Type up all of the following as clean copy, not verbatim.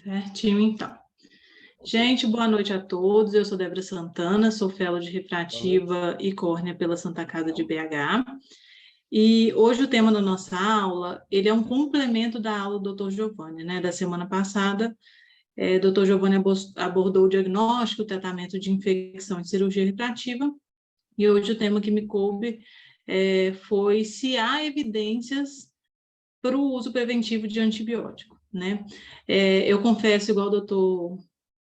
Certinho, então. Gente, boa noite a todos. Eu sou Débora Santana, sou fellow de refrativa e córnea pela Santa Casa de BH. E hoje o tema da nossa aula, ele é um complemento da aula do Dr. Giovanni, né? Da semana passada, Dr. Giovanni abordou o diagnóstico, o tratamento de infecção e cirurgia refrativa. E hoje o tema que me coube foi se há evidências para o uso preventivo de antibiótico, né? Eu confesso, igual o doutor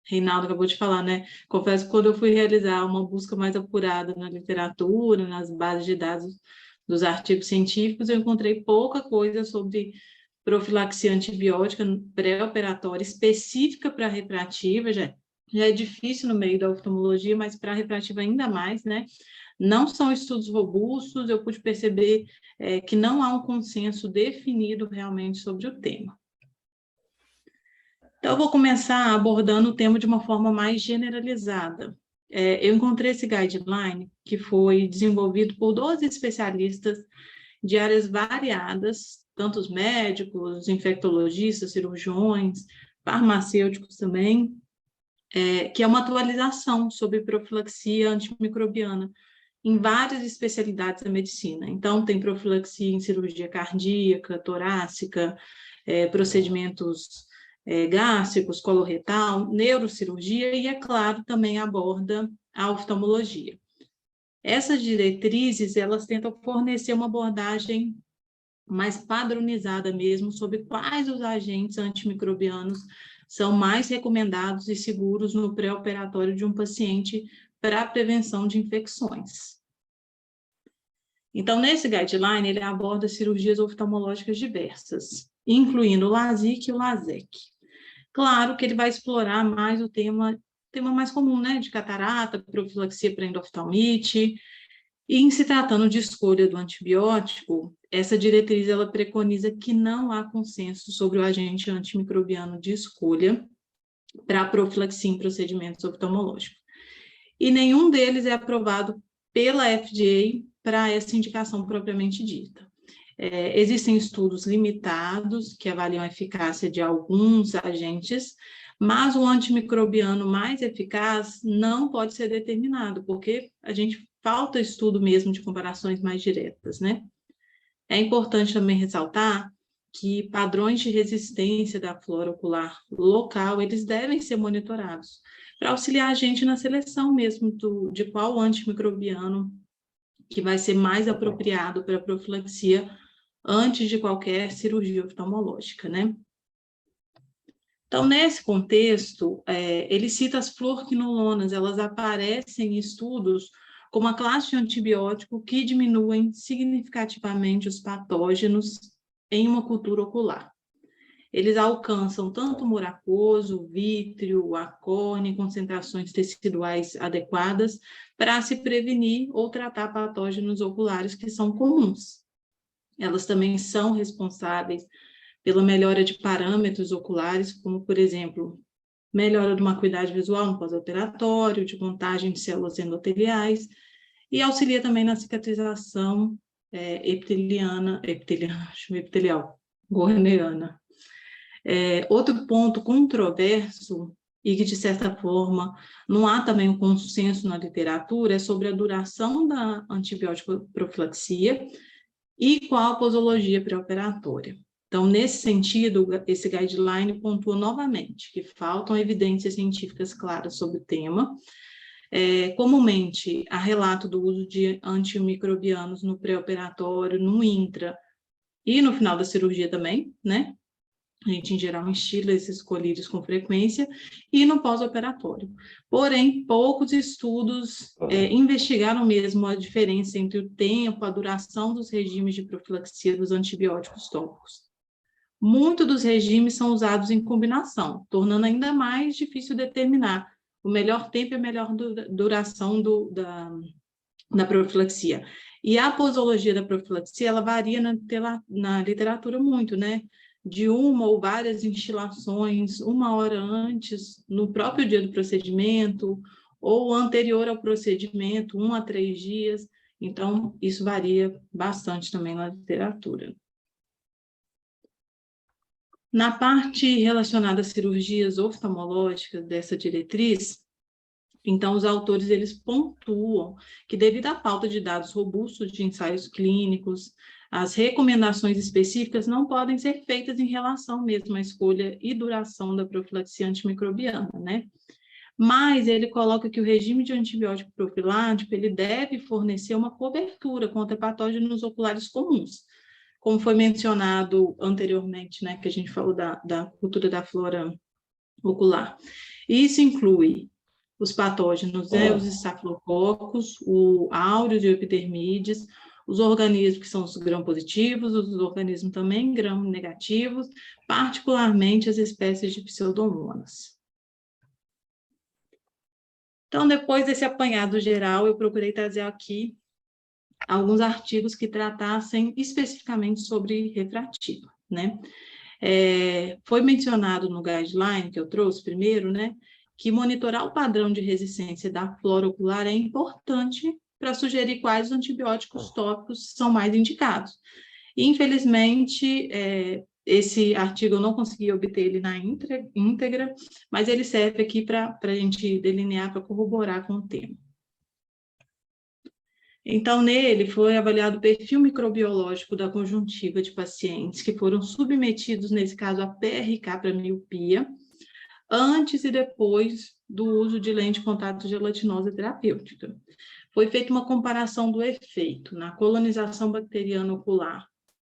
Reinaldo acabou de falar, né? Confesso que quando eu fui realizar uma busca mais apurada na literatura, nas bases de dados dos artigos científicos, eu encontrei pouca coisa sobre profilaxia antibiótica pré-operatória específica para refrativa, já é difícil no meio da oftalmologia, mas para refrativa ainda mais, né? Não são estudos robustos, eu pude perceber que não há um consenso definido realmente sobre o tema. Então, eu vou começar abordando o tema de uma forma mais generalizada. Eu encontrei esse guideline que foi desenvolvido por 12 especialistas de áreas variadas, tanto os médicos, infectologistas, cirurgiões, farmacêuticos também, que é uma atualização sobre profilaxia antimicrobiana em várias especialidades da medicina. Então, tem profilaxia em cirurgia cardíaca, torácica, procedimentos gástricos, coloretal, neurocirurgia e, é claro, também aborda a oftalmologia. Essas diretrizes, elas tentam fornecer uma abordagem mais padronizada mesmo sobre quais os agentes antimicrobianos são mais recomendados e seguros no pré-operatório de um paciente para a prevenção de infecções. Então, nesse guideline, ele aborda cirurgias oftalmológicas diversas, incluindo o LASIK e o LASEK. Claro que ele vai explorar mais o tema mais comum, né, de catarata, profilaxia para endoftalmite, e em se tratando de escolha do antibiótico, essa diretriz ela preconiza que não há consenso sobre o agente antimicrobiano de escolha para profilaxia em procedimentos oftalmológicos. E nenhum deles é aprovado pela FDA para essa indicação propriamente dita. Existem estudos limitados que avaliam a eficácia de alguns agentes, mas o antimicrobiano mais eficaz não pode ser determinado, porque a gente falta estudo mesmo de comparações mais diretas, né? É importante também ressaltar que padrões de resistência da flora ocular local, eles devem ser monitorados para auxiliar a gente na seleção mesmo de qual antimicrobiano que vai ser mais apropriado para a profilaxia antes de qualquer cirurgia oftalmológica, né? Então, nesse contexto, ele cita as fluoroquinolonas, elas aparecem em estudos como a classe de antibiótico que diminuem significativamente os patógenos em uma cultura ocular. Eles alcançam tanto o humor aquoso, o vítreo, a córnea, concentrações teciduais adequadas para se prevenir ou tratar patógenos oculares que são comuns. Elas também são responsáveis pela melhora de parâmetros oculares, como, por exemplo, melhora de uma acuidade visual no pós-operatório, de contagem de células endoteliais, e auxilia também na cicatrização epitelial, gorneana. Outro ponto controverso, e que, de certa forma, não há também um consenso na literatura, é sobre a duração da antibiótico profilaxia e qual a posologia pré-operatória. Então, nesse sentido, esse guideline pontua novamente que faltam evidências científicas claras sobre o tema. Comumente, há relato do uso de antimicrobianos no pré-operatório, no intra e no final da cirurgia também, né? A gente, em geral, instila esses colírios com frequência, e no pós-operatório. Porém, poucos estudos investigaram mesmo a diferença entre o tempo, a duração dos regimes de profilaxia dos antibióticos tópicos. Muitos dos regimes são usados em combinação, tornando ainda mais difícil determinar o melhor tempo e a melhor duração da profilaxia. E a posologia da profilaxia, ela varia na literatura muito, né? De uma ou várias instilações, 1 hora antes, no próprio dia do procedimento, ou anterior ao procedimento, 1 a 3 dias. Então, isso varia bastante também na literatura. Na parte relacionada às cirurgias oftalmológicas dessa diretriz, então, os autores, eles pontuam que, devido à falta de dados robustos de ensaios clínicos, as recomendações específicas não podem ser feitas em relação mesmo à escolha e duração da profilaxia antimicrobiana, né? Mas ele coloca que o regime de antibiótico profilático, ele deve fornecer uma cobertura contra patógenos oculares comuns, como foi mencionado anteriormente, né, que a gente falou da cultura da flora ocular. Isso inclui os patógenos, né, os estafilococos, o áureos e o epidermides, os organismos que são os gram-positivos, os organismos também gram-negativos, particularmente as espécies de pseudomonas. Então, depois desse apanhado geral, eu procurei trazer aqui alguns artigos que tratassem especificamente sobre refrativo, né? Foi mencionado no guideline que eu trouxe primeiro, né, que monitorar o padrão de resistência da flora ocular é importante para sugerir quais antibióticos tópicos são mais indicados. E, infelizmente, esse artigo eu não consegui obter ele na íntegra, mas ele serve aqui para a gente delinear, para corroborar com o tema. Então, nele foi avaliado o perfil microbiológico da conjuntiva de pacientes que foram submetidos, nesse caso, a PRK para miopia, antes e depois do uso de lente de contato gelatinosa terapêutica. Foi feita uma comparação do efeito na colonização bacteriana ocular,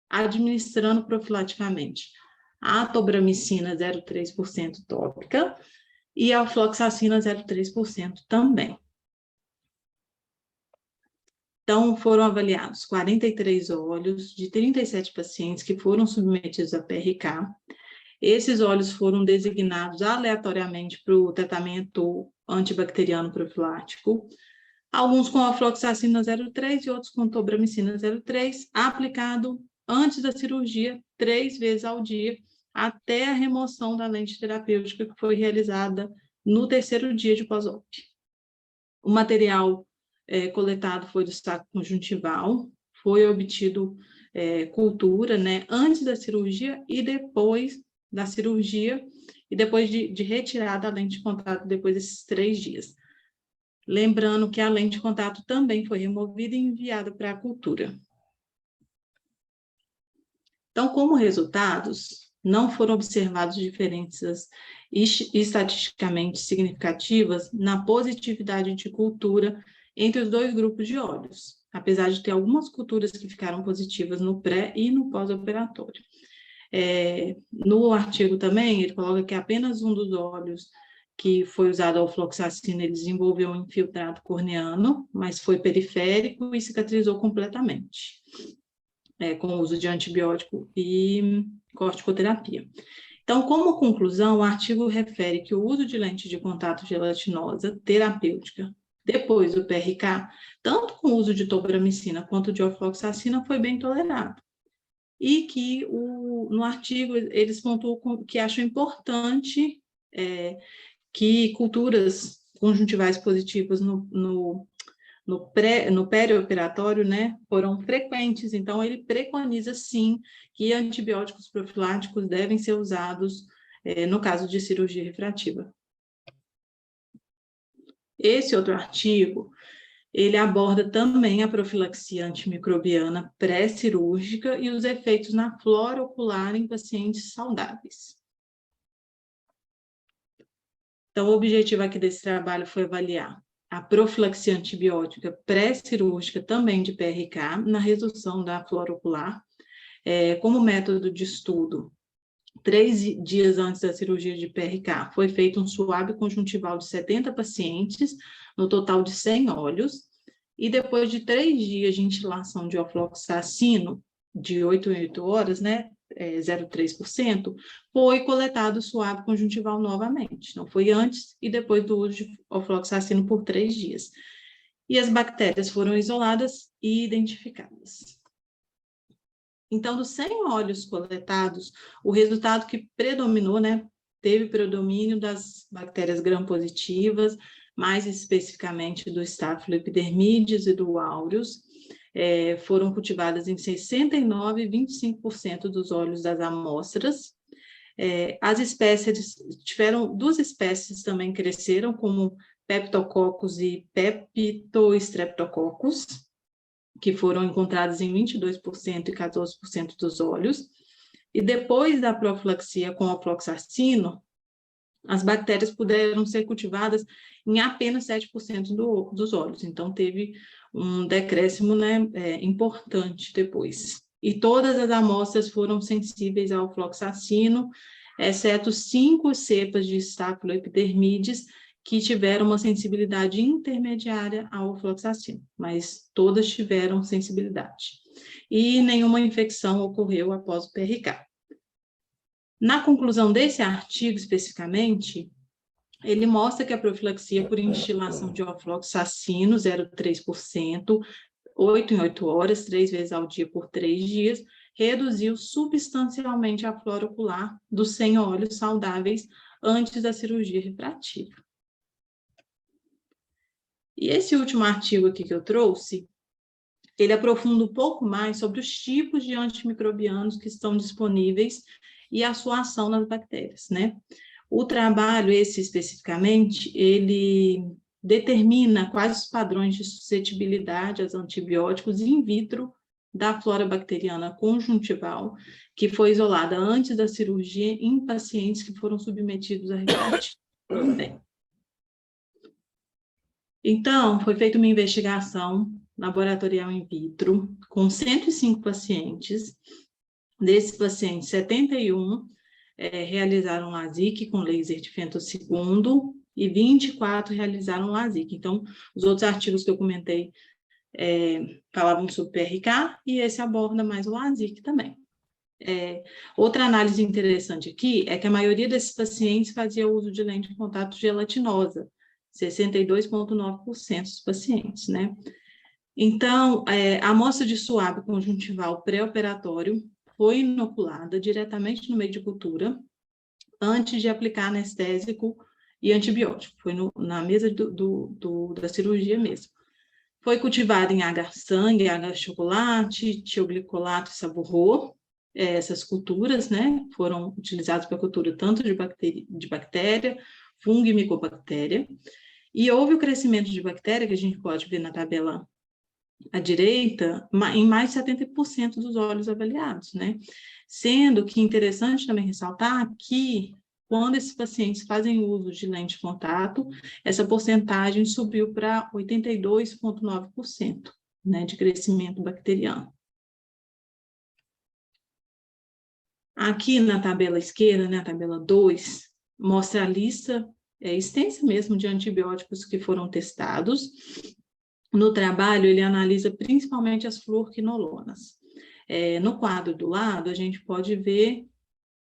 administrando profilaticamente a atobramicina 0,3% tópica e a fluoxacina 0,3% também. Então, foram avaliados 43 olhos de 37 pacientes que foram submetidos a PRK. Esses olhos foram designados aleatoriamente para o tratamento antibacteriano profilático, alguns com a fluoxacina 0,3 e outros com tobramicina 0,3, aplicado antes da cirurgia 3 vezes ao dia, até a remoção da lente terapêutica que foi realizada no 3º dia de pós-op. O material coletado foi do saco conjuntival, foi obtido cultura, né, antes da cirurgia e depois da cirurgia, e depois de retirada a lente de contato depois desses 3 dias. Lembrando que a lente de contato também foi removida e enviada para a cultura. Então, como resultados, não foram observados diferenças estatisticamente significativas na positividade de cultura entre os 2 grupos de olhos, apesar de ter algumas culturas que ficaram positivas no pré e no pós-operatório. No artigo também, ele coloca que apenas um dos olhos que foi usado a ofloxacina, ele desenvolveu um infiltrado corneano, mas foi periférico e cicatrizou completamente, com o uso de antibiótico e corticoterapia. Então, como conclusão, o artigo refere que o uso de lente de contato gelatinosa terapêutica depois do PRK, tanto com o uso de tobramicina quanto de ofloxacina, foi bem tolerado. E que no artigo eles pontuam que acham importante que culturas conjuntivais positivas no perioperatório, né, foram frequentes. Então, ele preconiza, sim, que antibióticos profiláticos devem ser usados no caso de cirurgia refrativa. Esse outro artigo, ele aborda também a profilaxia antimicrobiana pré-cirúrgica e os efeitos na flora ocular em pacientes saudáveis. Então, o objetivo aqui desse trabalho foi avaliar a profilaxia antibiótica pré-cirúrgica também de PRK na redução da flora ocular. Como método de estudo, 3 dias antes da cirurgia de PRK, foi feito um suave conjuntival de 70 pacientes, no total de 100 olhos, e depois de 3 dias de instilação de ofloxacino, de 8 em 8 horas, né, 0,3%, foi coletado suave conjuntival novamente. Não foi antes e depois do uso de ofloxacino por 3 dias. E as bactérias foram isoladas e identificadas. Então, dos 100 óleos coletados, o resultado que predominou, né, teve predomínio das bactérias gram-positivas, mais especificamente do Staphyloepidermides e do aureus, foram cultivadas em 69% e 25% dos óleos das amostras, As espécies, tiveram 2 espécies também cresceram, como Peptococcus e Peptostreptococcus, que foram encontradas em 22% e 14% dos óleos. E depois da profilaxia com ofloxacino, as bactérias puderam ser cultivadas em apenas 7% dos óleos. Então, teve um decréscimo, né, importante depois. E todas as amostras foram sensíveis ao ofloxacino, exceto 5 cepas de Staphyloepidermidis, que tiveram uma sensibilidade intermediária ao ofloxacino, mas todas tiveram sensibilidade. E nenhuma infecção ocorreu após o PRK. Na conclusão desse artigo, especificamente, ele mostra que a profilaxia por instilação de ofloxacino, 0,3%, 8 em 8 horas, 3 vezes ao dia por 3 dias, reduziu substancialmente a flora ocular dos 100 óleos saudáveis antes da cirurgia refrativa. E esse último artigo aqui que eu trouxe, ele aprofunda um pouco mais sobre os tipos de antimicrobianos que estão disponíveis e a sua ação nas bactérias, né? O trabalho, esse especificamente, ele determina quais os padrões de suscetibilidade aos antibióticos in vitro da flora bacteriana conjuntival, que foi isolada antes da cirurgia em pacientes que foram submetidos a refrativa também. Então, foi feita uma investigação laboratorial in vitro com 105 pacientes. Desses pacientes, 71 realizaram LASIK com laser de femtosegundo e 24 realizaram LASIK. Então, os outros artigos que eu comentei falavam sobre PRK e esse aborda mais o LASIK também. Outra análise interessante aqui é que a maioria desses pacientes fazia uso de lente de contato gelatinosa, 62,9% dos pacientes, né? Então, a amostra de suave conjuntival pré-operatório foi inoculada diretamente no meio de cultura antes de aplicar anestésico e antibiótico. Foi na mesa da cirurgia mesmo. Foi cultivada em agar-sangue, agar-chocolate, tioglicolato e saburro. Essas culturas, né, foram utilizadas para a cultura tanto de bactéria, fungo e micobactéria. E houve o crescimento de bactéria, que a gente pode ver na tabela à direita, em mais de 70% dos óleos avaliados, né? Sendo que interessante também ressaltar que, quando esses pacientes fazem uso de lente de contato, essa porcentagem subiu para 82,9%, né, de crescimento bacteriano. Aqui na tabela esquerda, né, a tabela 2, mostra a lista extensa mesmo de antibióticos que foram testados. No trabalho, ele analisa principalmente as fluorquinolonas. No quadro do lado, a gente pode ver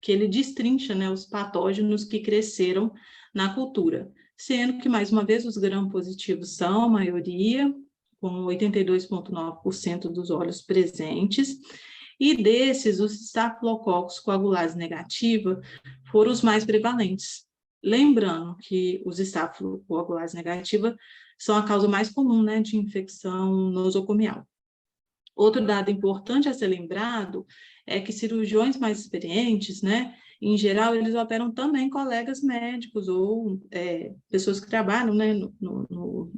que ele destrincha, né, os patógenos que cresceram na cultura, sendo que, mais uma vez, os gram-positivos são a maioria, com 82,9% dos óleos presentes, e desses, os Staphylococcus coagulase negativa foram os mais prevalentes. Lembrando que os Staphylococcus coagulase negativa são a causa mais comum, né, de infecção nosocomial. Outro dado importante a ser lembrado é que cirurgiões mais experientes, né, em geral, eles operam também colegas médicos ou pessoas que trabalham, né,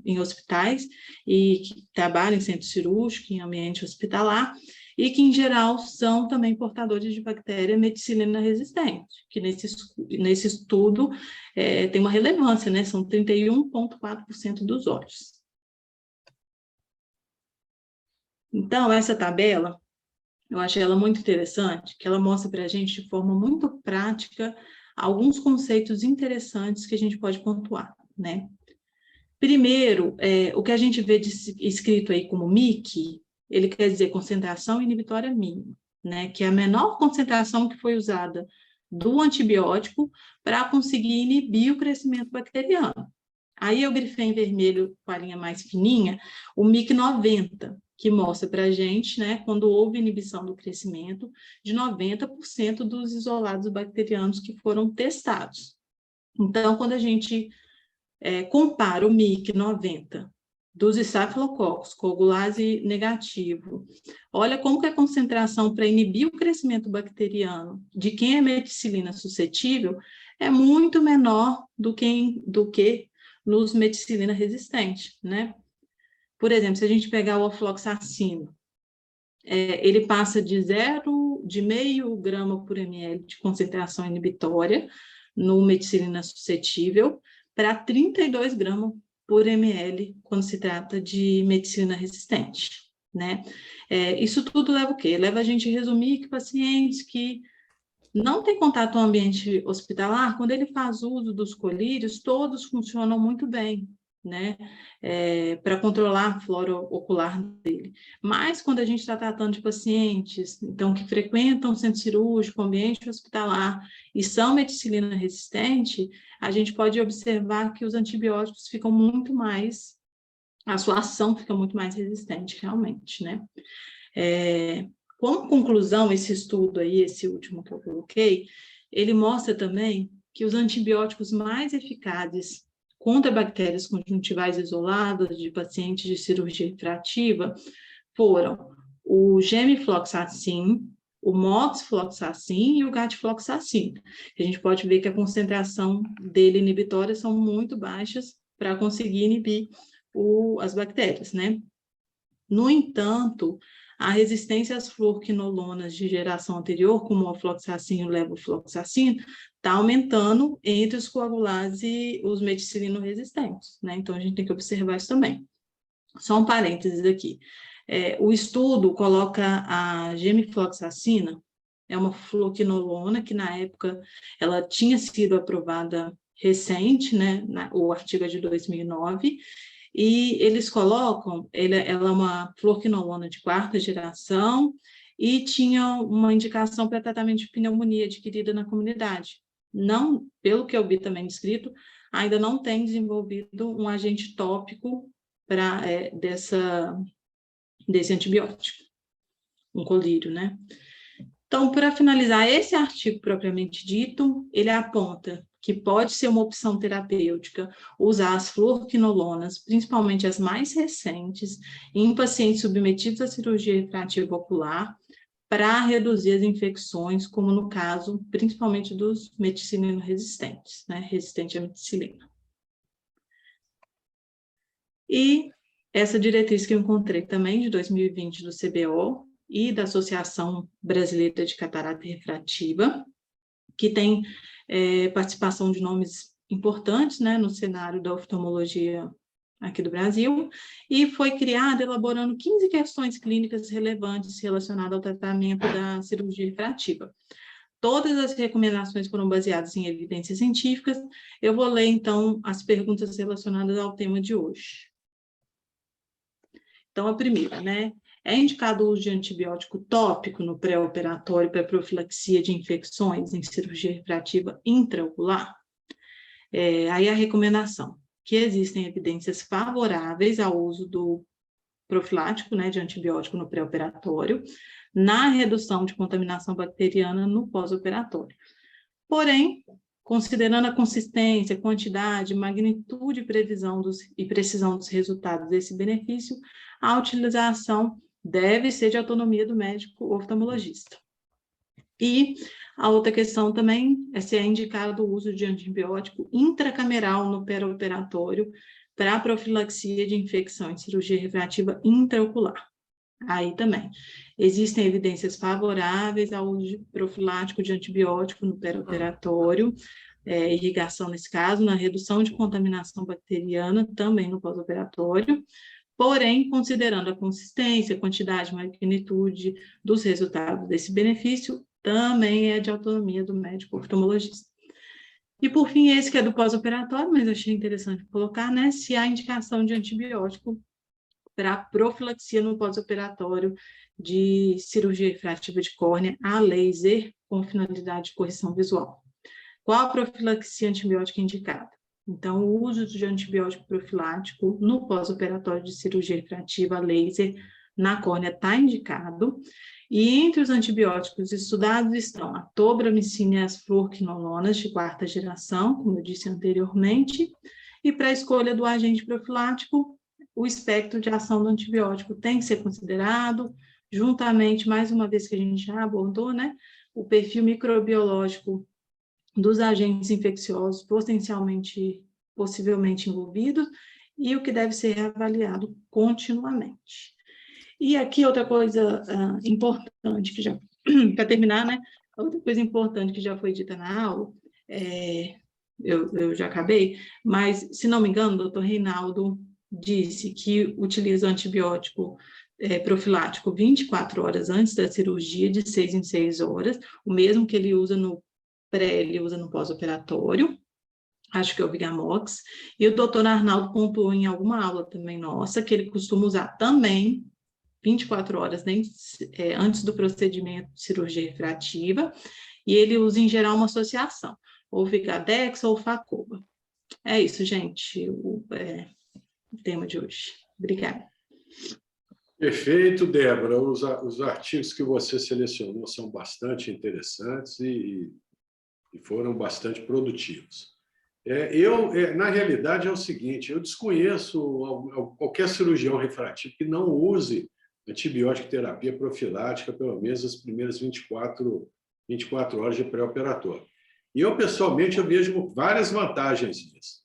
em hospitais e que trabalham em centro cirúrgico, em ambiente hospitalar, e que, em geral, são também portadores de bactéria meticilina resistente, que nesse estudo tem uma relevância, né? São 31,4% dos óleos. Então, essa tabela, eu achei ela muito interessante, que ela mostra para a gente, de forma muito prática, alguns conceitos interessantes que a gente pode pontuar, né? Primeiro, o que a gente vê escrito aí como MIC, ele quer dizer concentração inibitória mínima, né? Que é a menor concentração que foi usada do antibiótico para conseguir inibir o crescimento bacteriano. Aí eu grifei em vermelho com a linha mais fininha o MIC 90, que mostra para a gente, né, quando houve inibição do crescimento de 90% dos isolados bacterianos que foram testados. Então, quando a gente compara o MIC 90 dos estafilococos, coagulase negativo, olha como que a concentração para inibir o crescimento bacteriano de quem é meticilina suscetível é muito menor do que nos meticilina resistentes, né? Por exemplo, se a gente pegar o ofloxacino, ele passa de 0,5 grama por ml de concentração inibitória no meticilina suscetível para 32 gramas por ml quando se trata de meticilina resistente, né? Isso tudo leva o quê? Leva a gente a resumir que pacientes que não têm contato com o ambiente hospitalar, quando ele faz uso dos colírios, todos funcionam muito bem, né? Para controlar a flora ocular dele. Mas quando a gente está tratando de pacientes, então, que frequentam o centro cirúrgico, ambiente hospitalar, e são meticilina resistente, a gente pode observar que os antibióticos ficam muito mais, a sua ação fica muito mais resistente, realmente, né? Como conclusão, esse estudo aí, esse último que eu coloquei, ele mostra também que os antibióticos mais eficazes contra bactérias conjuntivais isoladas de pacientes de cirurgia refrativa foram o gemifloxacin, o moxifloxacin e o gatifloxacin. A gente pode ver que a concentração dele inibitórias são muito baixas para conseguir inibir as bactérias, né? No entanto, a resistência às fluoroquinolonas de geração anterior, como o ofloxacin e o levofloxacin, está aumentando entre os coagulases e os meticilino resistentes, né? Então, a gente tem que observar isso também. Só um parênteses aqui. O estudo coloca a gemifloxacina, é uma fluoroquinolona que, na época, ela tinha sido aprovada recente, né? O artigo é de 2009, e eles colocam, ela é uma fluoroquinolona de 4ª geração e tinha uma indicação para tratamento de pneumonia adquirida na comunidade. Não, pelo que eu vi também escrito, ainda não tem desenvolvido um agente tópico para desse antibiótico, um colírio, né? Então, para finalizar, esse artigo propriamente dito, ele aponta que pode ser uma opção terapêutica usar as fluoroquinolonas, principalmente as mais recentes, em pacientes submetidos à cirurgia refrativa ocular, para reduzir as infecções, como no caso, principalmente dos meticilino resistentes, né? Resistente à meticilina. E essa diretriz que eu encontrei também, de 2020, do CBO, e da Associação Brasileira de Catarata Refrativa, que tem participação de nomes importantes, né, no cenário da oftalmologia aqui do Brasil, e foi criada elaborando 15 questões clínicas relevantes relacionadas ao tratamento da cirurgia refrativa. Todas as recomendações foram baseadas em evidências científicas. Eu vou ler, então, as perguntas relacionadas ao tema de hoje. Então, a primeira, né? É indicado o uso de antibiótico tópico no pré-operatório para profilaxia de infecções em cirurgia refrativa intraocular? Aí a recomendação, que existem evidências favoráveis ao uso do profilático, né, de antibiótico no pré-operatório, na redução de contaminação bacteriana no pós-operatório. Porém, considerando a consistência, quantidade, magnitude e precisão dos resultados desse benefício, a utilização deve ser de autonomia do médico oftalmologista. E a outra questão também é se é indicado o uso de antibiótico intracameral no pré-operatório para a profilaxia de infecção em cirurgia refrativa intraocular. Aí também, existem evidências favoráveis ao uso de profilático de antibiótico no pré-operatório, irrigação nesse caso, na redução de contaminação bacteriana, também no pós-operatório, porém, considerando a consistência, quantidade, magnitude dos resultados desse benefício, também é de autonomia do médico oftalmologista. E, por fim, esse que é do pós-operatório, mas eu achei interessante colocar, né, se há indicação de antibiótico para profilaxia no pós-operatório de cirurgia refrativa de córnea a laser com finalidade de correção visual. Qual a profilaxia antibiótica indicada? Então, o uso de antibiótico profilático no pós-operatório de cirurgia refrativa a laser na córnea está indicado. E entre os antibióticos estudados estão a tobramicina e as fluoroquinolonas de 4ª geração, como eu disse anteriormente. E para a escolha do agente profilático, o espectro de ação do antibiótico tem que ser considerado, juntamente, mais uma vez que a gente já abordou, né, o perfil microbiológico dos agentes infecciosos possivelmente envolvidos, e o que deve ser avaliado continuamente. E aqui outra coisa importante, que já, para terminar, né, outra coisa importante que já foi dita na aula, eu já acabei, mas, se não me engano, o doutor Reinaldo disse que utiliza o antibiótico profilático 24 horas antes da cirurgia, de 6 em 6 horas, o mesmo que ele usa no pré, ele usa no pós-operatório, acho que é o Vigamox, e o doutor Arnaldo pontuou em alguma aula também nossa, que ele costuma usar também 24 horas antes do procedimento de cirurgia refrativa, e ele usa em geral uma associação, ou Vigadex ou Facoba. É isso, gente, o tema de hoje. Obrigada. Perfeito, Débora. Os artigos que você selecionou são bastante interessantes e foram bastante produtivos. Na realidade, é o seguinte, eu desconheço qualquer cirurgião refrativo que não use antibiótico terapia profilática pelo menos as primeiras 24 horas de pré-operatório. E eu, pessoalmente, eu vejo várias vantagens nisso.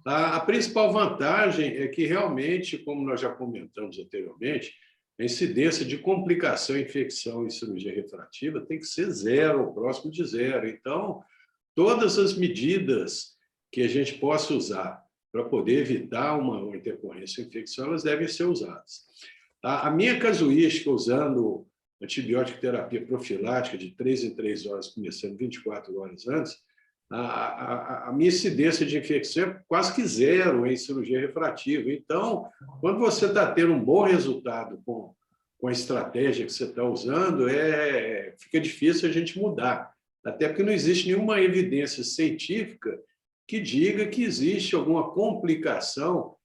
A principal vantagem é que, realmente, como nós já comentamos anteriormente, a incidência de complicação, infecção e cirurgia refrativa tem que ser zero, ou próximo de zero. Então, todas as medidas que a gente possa usar para poder evitar uma intercorrência infecção, elas devem ser usadas. A minha casuística, usando antibiótico terapia profilática de 3 em 3 horas, começando 24 horas antes, a minha incidência de infecção é quase que zero em cirurgia refrativa. Então, quando você está tendo um bom resultado com a estratégia que você está usando, fica difícil a gente mudar. Até porque não existe nenhuma evidência científica que diga que existe alguma complicação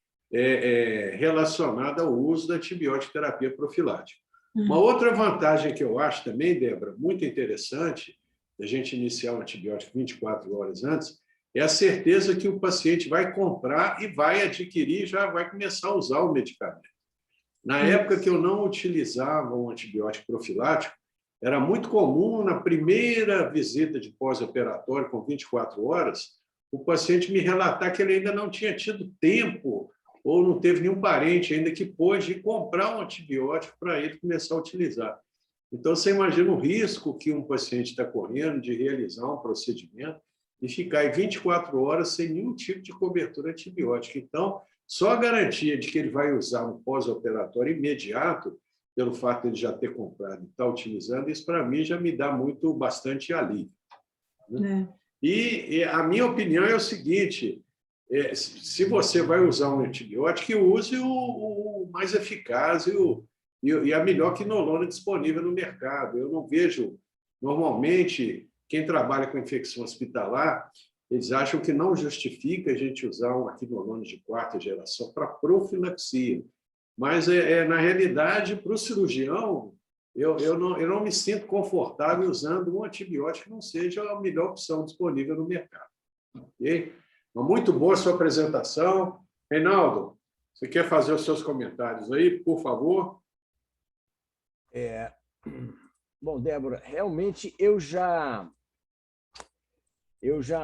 relacionada ao uso da antibiótico terapia profilática. Uma outra vantagem que eu acho também, Débora, muito interessante, da gente iniciar o antibiótico 24 horas antes, é a certeza que o paciente vai comprar e vai adquirir, já vai começar a usar o medicamento. Na época que eu não utilizava um antibiótico profilático, era muito comum, na primeira visita de pós-operatório, com 24 horas, o paciente me relatar que ele ainda não tinha tido tempo ou não teve nenhum parente ainda que pôde comprar um antibiótico para ele começar a utilizar. Então, você imagina o risco que um paciente está correndo de realizar um procedimento e ficar em 24 horas sem nenhum tipo de cobertura antibiótica. Então, só a garantia de que ele vai usar um pós-operatório imediato, pelo fato de ele já ter comprado e estar utilizando, isso para mim já me dá bastante alívio. Né? E a minha opinião é o seguinte, se você vai usar um antibiótico, use o mais eficaz e a melhor quinolona disponível no mercado. Eu não vejo, normalmente, quem trabalha com infecção hospitalar, eles acham que não justifica a gente usar uma quinolona de 4ª geração para profilaxia. Mas, na realidade, para o cirurgião, eu não me sinto confortável usando um antibiótico que não seja a melhor opção disponível no mercado. Okay? Muito boa a sua apresentação. Reinaldo, você quer fazer os seus comentários aí, por favor? Bom, Débora, realmente eu já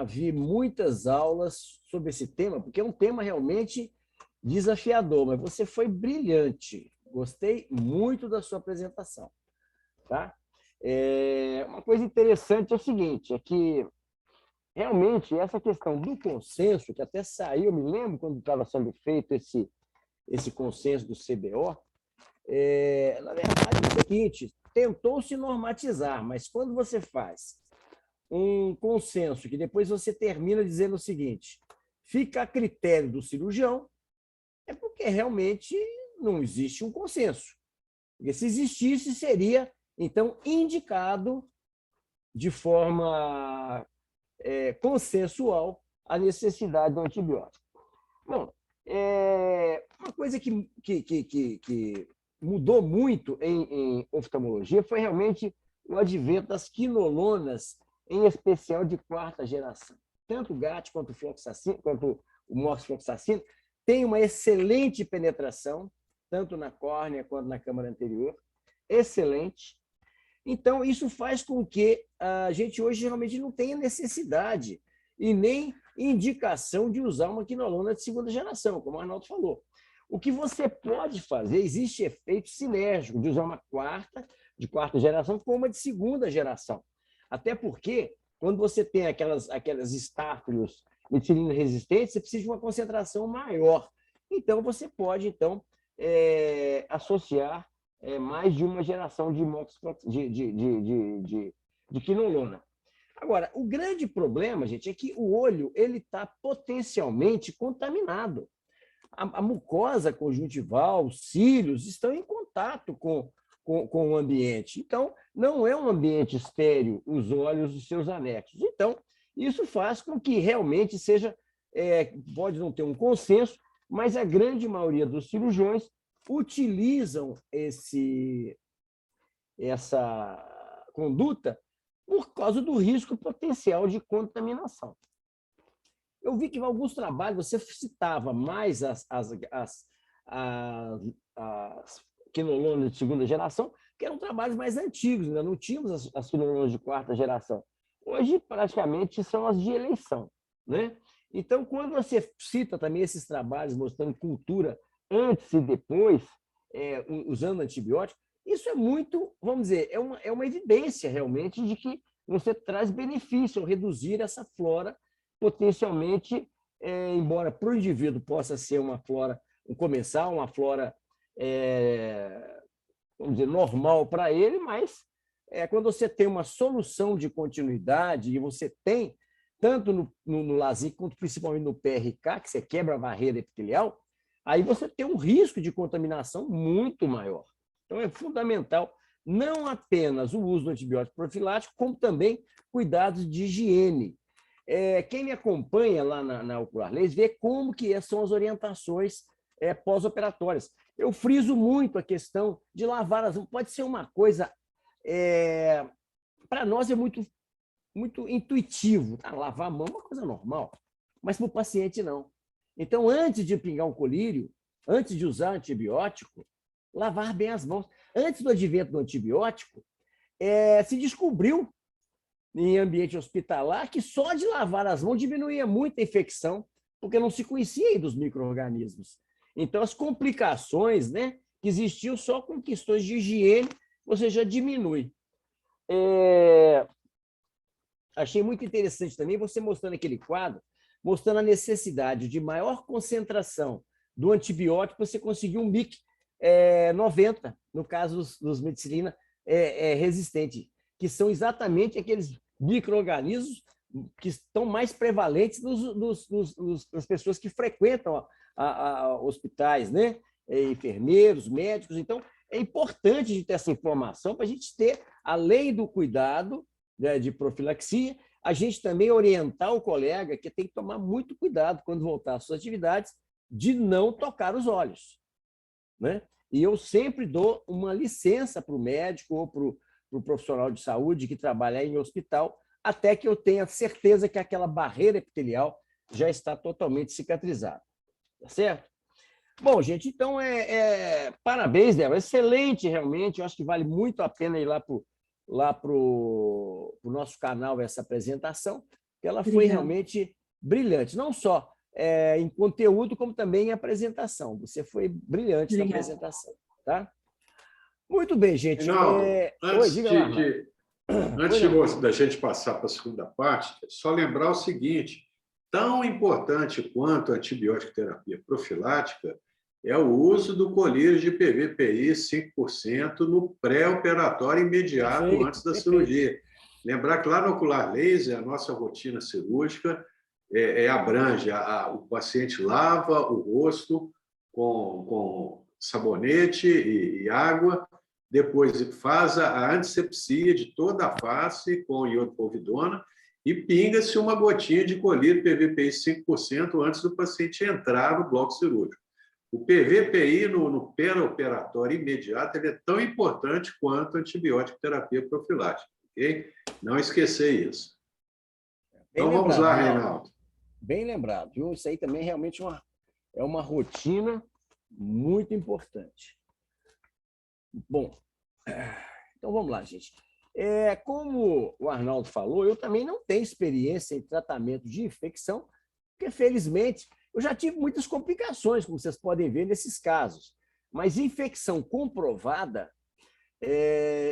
vi muitas aulas sobre esse tema, porque é um tema realmente desafiador, mas você foi brilhante. Gostei muito da sua apresentação. Tá? Uma coisa interessante é o seguinte, é que realmente essa questão do consenso, que até saiu, eu me lembro quando estava sendo feito esse consenso do CBO, na verdade é o seguinte, tentou-se normatizar, mas quando você faz um consenso que depois você termina dizendo o seguinte, fica a critério do cirurgião, é porque realmente não existe um consenso. Porque se existisse, seria, então, indicado de forma consensual a necessidade do antibiótico. Bom, uma coisa que mudou muito em oftalmologia foi realmente o advento das quinolonas, em especial de 4ª geração. Tanto o GAT quanto o fluoxacina, quanto o moxifloxacina, tem uma excelente penetração, tanto na córnea quanto na câmara anterior, excelente. Então, isso faz com que a gente hoje realmente não tenha necessidade e nem indicação de usar uma quinolona de segunda geração, como o Arnaldo falou. O que você pode fazer, existe efeito sinérgico de usar uma de quarta geração com uma de segunda geração. Até porque, quando você tem aquelas estáfilos meticilina resistentes, você precisa de uma concentração maior. Então, você pode, associar mais de uma geração de quinolona. Agora, o grande problema, gente, é que o olho está potencialmente contaminado. A mucosa conjuntival, os cílios, estão em contato com o ambiente. Então, não é um ambiente estéril os olhos e seus anexos. Então, isso faz com que realmente seja, pode não ter um consenso, mas a grande maioria dos cirurgiões utilizam essa conduta por causa do risco potencial de contaminação. Eu vi que em alguns trabalhos você citava mais as quinolonas de segunda geração, que eram trabalhos mais antigos, ainda não tínhamos as quinolonas de quarta geração. Hoje, praticamente, são as de eleição, né? Então, quando você cita também esses trabalhos mostrando cultura antes e depois, usando antibiótico, isso é muito, vamos dizer, é uma evidência realmente de que você traz benefício ao reduzir essa flora potencialmente, embora para o indivíduo possa ser uma flora, um comensal, uma flora, vamos dizer, normal para ele, mas quando você tem uma solução de continuidade e você tem, tanto no LASIK quanto principalmente no PRK, que você quebra a barreira epitelial, aí você tem um risco de contaminação muito maior. Então, é fundamental não apenas o uso do antibiótico profilático, como também cuidados de higiene. Quem me acompanha lá na Ocular Laser vê como que são as orientações pós-operatórias. Eu friso muito a questão de lavar as mãos. Pode ser uma coisa, para nós é muito intuitivo. Lavar a mão é uma coisa normal, mas para o paciente não. Então, antes de pingar um colírio, antes de usar antibiótico, lavar bem as mãos. Antes do advento do antibiótico, se descobriu em ambiente hospitalar que só de lavar as mãos diminuía muito a infecção, porque não se conhecia aí dos micro-organismos. Então, as complicações, né, que existiam só com questões de higiene, você já diminui. Achei muito interessante também você mostrando aquele quadro, mostrando a necessidade de maior concentração do antibiótico, você conseguir um MIC 90, no caso dos meticilina resistente, que são exatamente aqueles micro-organismos que estão mais prevalentes nas pessoas que frequentam hospitais, né? Enfermeiros, médicos. Então, é importante de ter essa informação para a gente ter, além do cuidado, né, de profilaxia, a gente também orientar o colega que tem que tomar muito cuidado quando voltar às suas atividades de não tocar os olhos, né? E eu sempre dou uma licença para o médico ou para o profissional de saúde que trabalha em hospital, até que eu tenha certeza que aquela barreira epitelial já está totalmente cicatrizada. Tá certo? Bom, gente, então, parabéns, Débora. Excelente, realmente. Eu acho que vale muito a pena ir lá para o nosso canal essa apresentação, que ela foi realmente brilhante. Não só em conteúdo, como também em apresentação. Você foi brilhante na apresentação. Tá? Muito bem, gente. Reinaldo, antes da gente passar para a segunda parte, só lembrar o seguinte: tão importante quanto a antibiótico terapia profilática é o uso do colírio de PVPI 5% no pré-operatório imediato antes da cirurgia. Lembrar que lá no Ocular Laser, a nossa rotina cirúrgica abrange, o paciente lava o rosto com sabonete e água, depois faz a antisepsia de toda a face com iodopovidona e pinga-se uma gotinha de colírio PVPI 5% antes do paciente entrar no bloco cirúrgico. O PVPI no pré-operatório imediato ele é tão importante quanto a antibiótico terapia profilática. Okay? Não esquecer isso. Então, vamos lá, Reinaldo. Bem lembrado. Viu? Isso aí também é realmente É uma rotina muito importante. Bom, então vamos lá, gente. Como o Arnaldo falou, eu também não tenho experiência em tratamento de infecção, porque, felizmente, eu já tive muitas complicações, como vocês podem ver nesses casos. Mas infecção comprovada,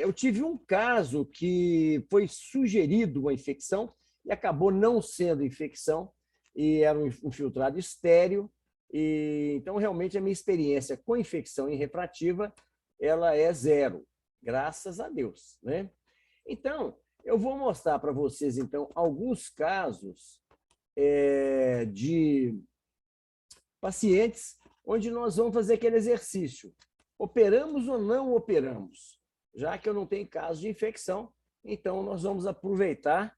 eu tive um caso que foi sugerido uma infecção e acabou não sendo infecção, e era um infiltrado estéril. Então, realmente, a minha experiência com infecção irrefrativa ela é zero, graças a Deus, né? Então, eu vou mostrar para vocês, então, alguns casos de pacientes onde nós vamos fazer aquele exercício. Operamos ou não operamos? Já que eu não tenho caso de infecção, então nós vamos aproveitar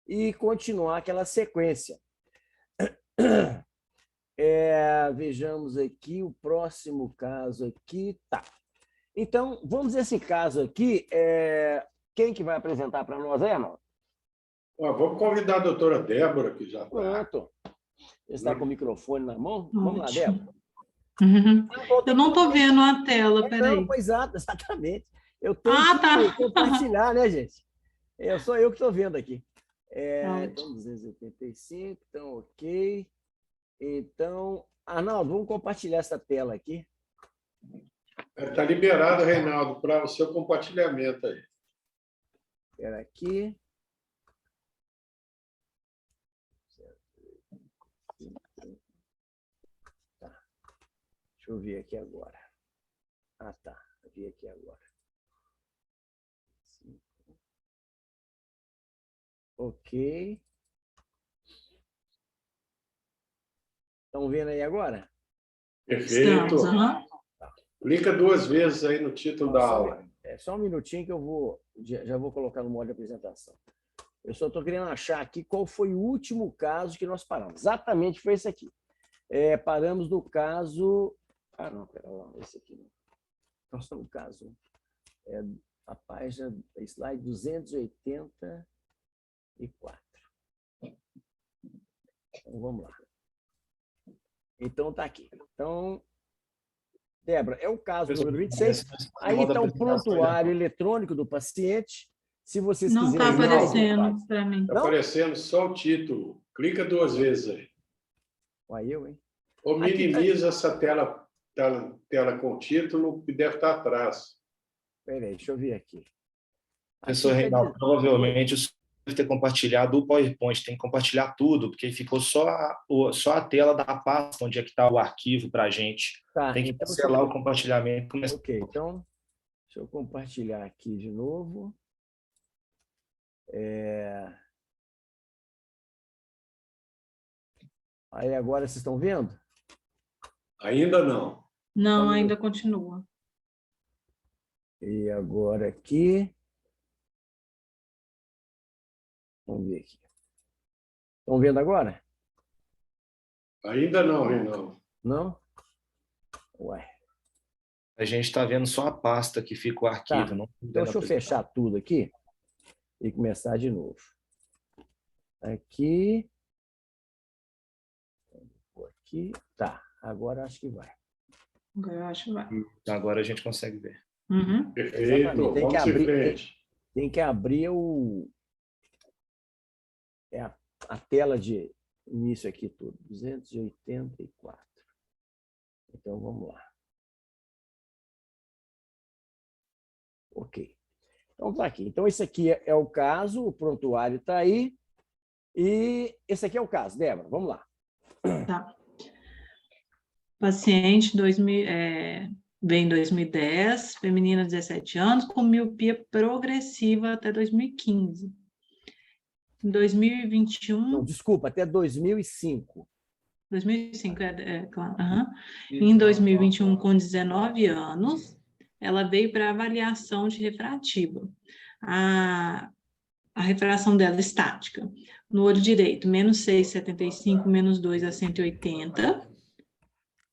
e continuar aquela sequência. Vejamos aqui o próximo caso aqui. Tá. Então, vamos esse caso aqui. Quem que vai apresentar para nós, Arnaldo? Vamos convidar a doutora Débora, que já está. Pronto. Está com o microfone na mão? Vamos lá, Débora. Uhum. Eu não estou vendo a tela, peraí. Não, exatamente. Eu tenho tá. que compartilhar, né, gente? Sou eu que estou vendo aqui. Então, 285, então, ok. Então, Arnaldo, vamos compartilhar essa tela aqui. Está liberado, Reinaldo, para o seu compartilhamento aí. Espera aqui. Tá. Deixa eu ver aqui agora. Tá. Vi aqui agora. Ok. Estão vendo aí agora? Perfeito. Clica 2 vezes aí no título da aula. Só um minutinho que já vou colocar no modo de apresentação. Eu só estou querendo achar aqui qual foi o último caso que nós paramos. Exatamente foi esse aqui. Paramos no caso... não, pera lá, esse aqui não. Nós estamos no caso... a página, slide 284. Então, vamos lá. Então, está aqui. Então, Débora, é o caso número 26. Aí está o prontuário eletrônico do paciente. Se vocês não quiserem... Não está aparecendo para mim. Está aparecendo só o título. Clica 2 vezes aí. Hein? Ou minimiza essa tela com o título, que deve estar atrás. Espera aí, deixa eu ver aqui. Professor Reinaldo, provavelmente o senhor deve ter compartilhado o PowerPoint, tem que compartilhar tudo, porque ficou só a tela da pasta onde é que está o arquivo para a gente. Tá, tem que então, cancelar o compartilhamento. Ok, então, deixa eu compartilhar aqui de novo. Aí agora vocês estão vendo? Ainda não. Não, ainda continua. E agora aqui. Vamos ver aqui. Estão vendo agora? Ainda não, Reinaldo. Não? Ué. A gente está vendo só a pasta que fica o arquivo. Tá. Não então, deixa eu fechar tudo aqui e começar de novo. Aqui. Aqui. Tá. Agora acho que vai. Agora eu acho que vai. Agora a gente consegue ver. Uhum. Perfeito. Vamos em frente. Tem que abrir a tela de início aqui tudo. 284. Então, vamos lá. Ok. Então, tá aqui. Então, esse aqui é o caso, o prontuário está aí. E esse aqui é o caso. Débora, vamos lá. Tá. Paciente vem em 2010, feminina, 17 anos, com miopia progressiva até 2015. Em 2021... Não, desculpa, até 2005. 2005, claro. Uhum. Em 2021, com 19 anos, ela veio para avaliação de refrativa. A refração dela estática. No olho direito, menos 6,75, menos 2 a 180.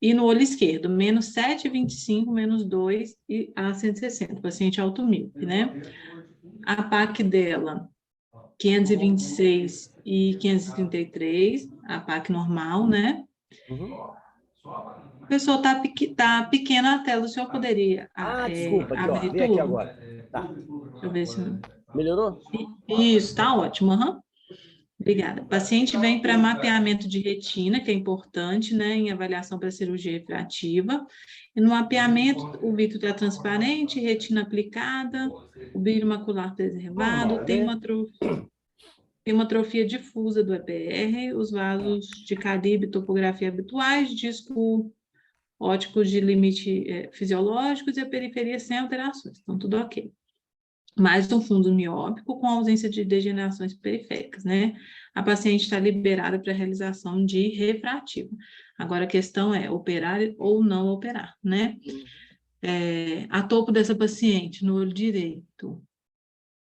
E no olho esquerdo, menos 7,25, menos 2 a 160. Paciente automíope, né? A PAC dela, 526 e 533, a PAC normal, né? Uhum. Professor, tá pequena a tela, o senhor poderia Desculpa, aqui, ó. abrir Vem aqui tudo? agora. Tá. Deixa eu ver se... Melhorou? Isso, está ótimo. Aham. Obrigada. O paciente vem para mapeamento de retina, que é importante, né, em avaliação para cirurgia refrativa. E no mapeamento, o vítreo está transparente, retina aplicada, o brilho macular preservado, Normal, tem né? tem uma atrofia difusa do EPR, os vasos de calibre e topografia habituais, disco óticos de limite fisiológicos e a periferia sem alterações. Então, tudo ok. Mais um fundo miópico com ausência de degenerações periféricas, né? A paciente está liberada para a realização de refrativo. Agora, a questão é operar ou não operar, né? A topo dessa paciente, no olho direito,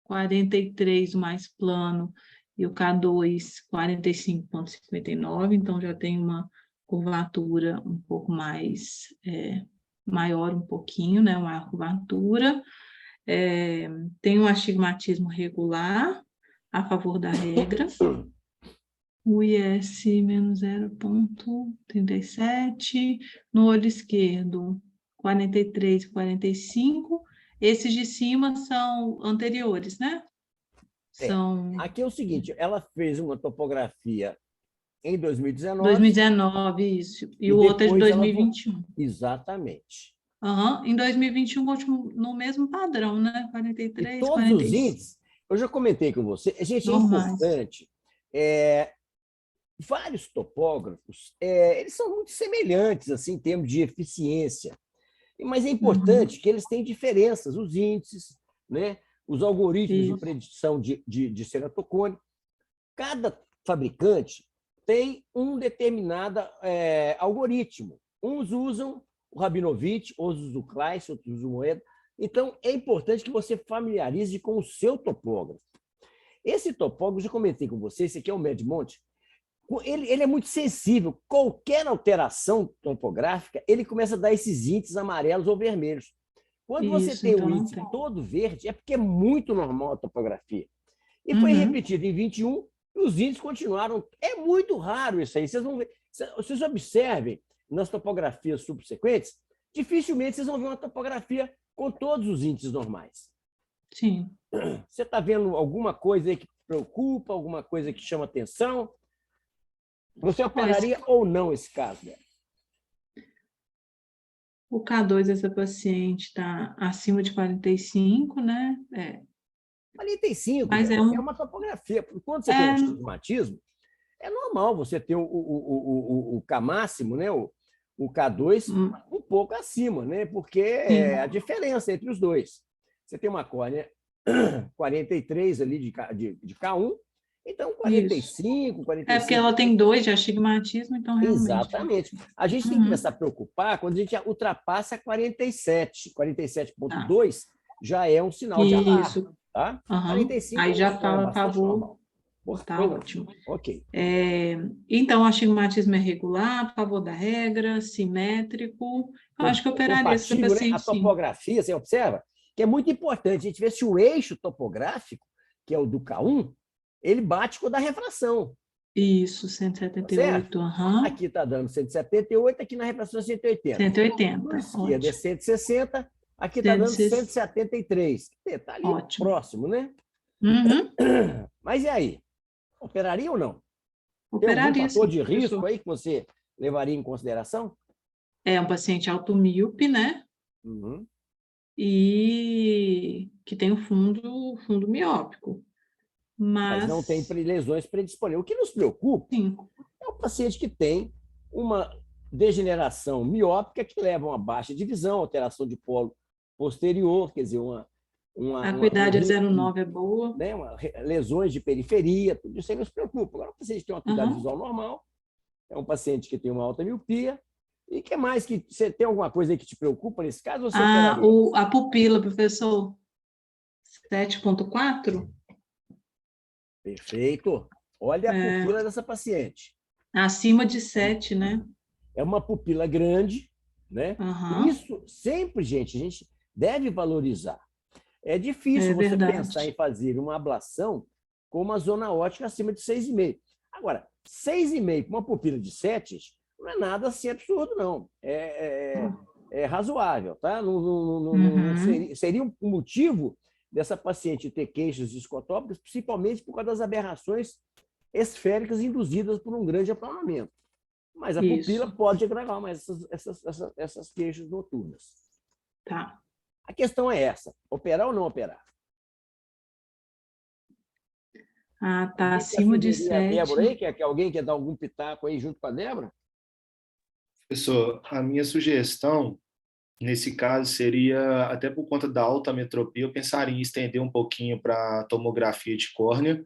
43 o mais plano, e o K2, 45,59, então já tem uma curvatura um pouco mais, maior um pouquinho, né? Uma curvatura. Tem um astigmatismo regular, a favor da regra. O IS menos 0,37. No olho esquerdo, 43, 45. Esses de cima são anteriores, né? Aqui é o seguinte, ela fez uma topografia em 2019. 2019, isso. E o outro é de 2021. Exatamente. Em 2021, continua no mesmo padrão, né? 43, e todos 45. os índices, eu já comentei com você, gente, normais. É importante. Vários topógrafos, eles são muito semelhantes assim, em termos de eficiência, mas é importante que eles têm diferenças, os índices, né? Os algoritmos de predição de ceratocone. Cada fabricante tem um determinado algoritmo. Uns usam o Rabinovich, outros usam o Kleist, outros usam o Moeda. Então, é importante que você familiarize com o seu topógrafo. Esse topógrafo, já comentei com você, esse aqui é o Medmont, ele é muito sensível. Qualquer alteração topográfica, ele começa a dar esses índices amarelos ou vermelhos. Quando você tem o índice todo verde, é porque é muito normal a topografia. E foi repetido em 21, e os índices continuaram. É muito raro isso aí. Vocês vão ver. Vocês observem nas topografias subsequentes, dificilmente vocês vão ver uma topografia com todos os índices normais. Sim. Você está vendo alguma coisa aí que preocupa, alguma coisa que chama atenção? Você operaria ou não esse caso? O K2 dessa paciente está acima de 45, né? 45, mas é uma topografia. Quando você tem um astigmatismo, é normal você ter o K máximo, né? O K2 um pouco acima, né? Porque é a diferença entre os dois. Você tem uma córnea 43 ali de K1, então 45, 45. Porque ela tem 2 de astigmatismo, então realmente. Exatamente. A gente tem que começar a preocupar quando a gente ultrapassa 47, 47,2 já é um sinal de alarme. Tá? 45 aí já está a favor. Está ótimo. Ok. Então, o astigmatismo é regular, a favor da regra, simétrico. Eu acho que eu operaria essa paciente, né? A topografia, você observa, que é muito importante. A gente vê se o eixo topográfico, que é o do K1, ele bate com o da refração. Isso, 178. Aqui está dando 178, aqui na refração é 180. 180. Na esquerda é 160, aqui está dando 173. Está ali próximo, né? Mas e aí? Operaria ou não? Operaria. Tem algum fator de risco aí que você levaria em consideração? É um paciente automíope, né? E que tem o fundo miópico. Mas não tem lesões predisponíveis. O que nos preocupa é o paciente que tem uma degeneração miópica que leva a uma baixa de visão, alteração de polo posterior, quer dizer, a acuidade 0,9 é boa. Né, lesões de periferia, tudo isso aí nos preocupa. Agora, o paciente que tem uma acuidade visual normal, é um paciente que tem uma alta miopia. E o que mais? Você tem alguma coisa aí que te preocupa nesse caso? Ou a pupila, professor, 7,4? Perfeito. Olha a pupila dessa paciente. Acima de 7, né? É uma pupila grande, né? Isso sempre, gente, a gente deve valorizar. É difícil você pensar em fazer uma ablação com uma zona óptica acima de 6,5. Agora, 6,5 com uma pupila de 7, não é nada assim absurdo, não. É razoável, tá? Seria um motivo dessa paciente ter queixas escotópicas, principalmente por causa das aberrações esféricas induzidas por um grande aplanamento. Mas a pupila pode agravar mais essas queixas noturnas. Tá. A questão é essa: operar ou não operar? Ah, tá acima de 7. A Débora aí? Quer alguém quer dar algum pitaco aí junto com a Débora? Professor, a minha sugestão, nesse caso, seria, até por conta da alta metropia, eu pensaria em estender um pouquinho para a tomografia de córnea.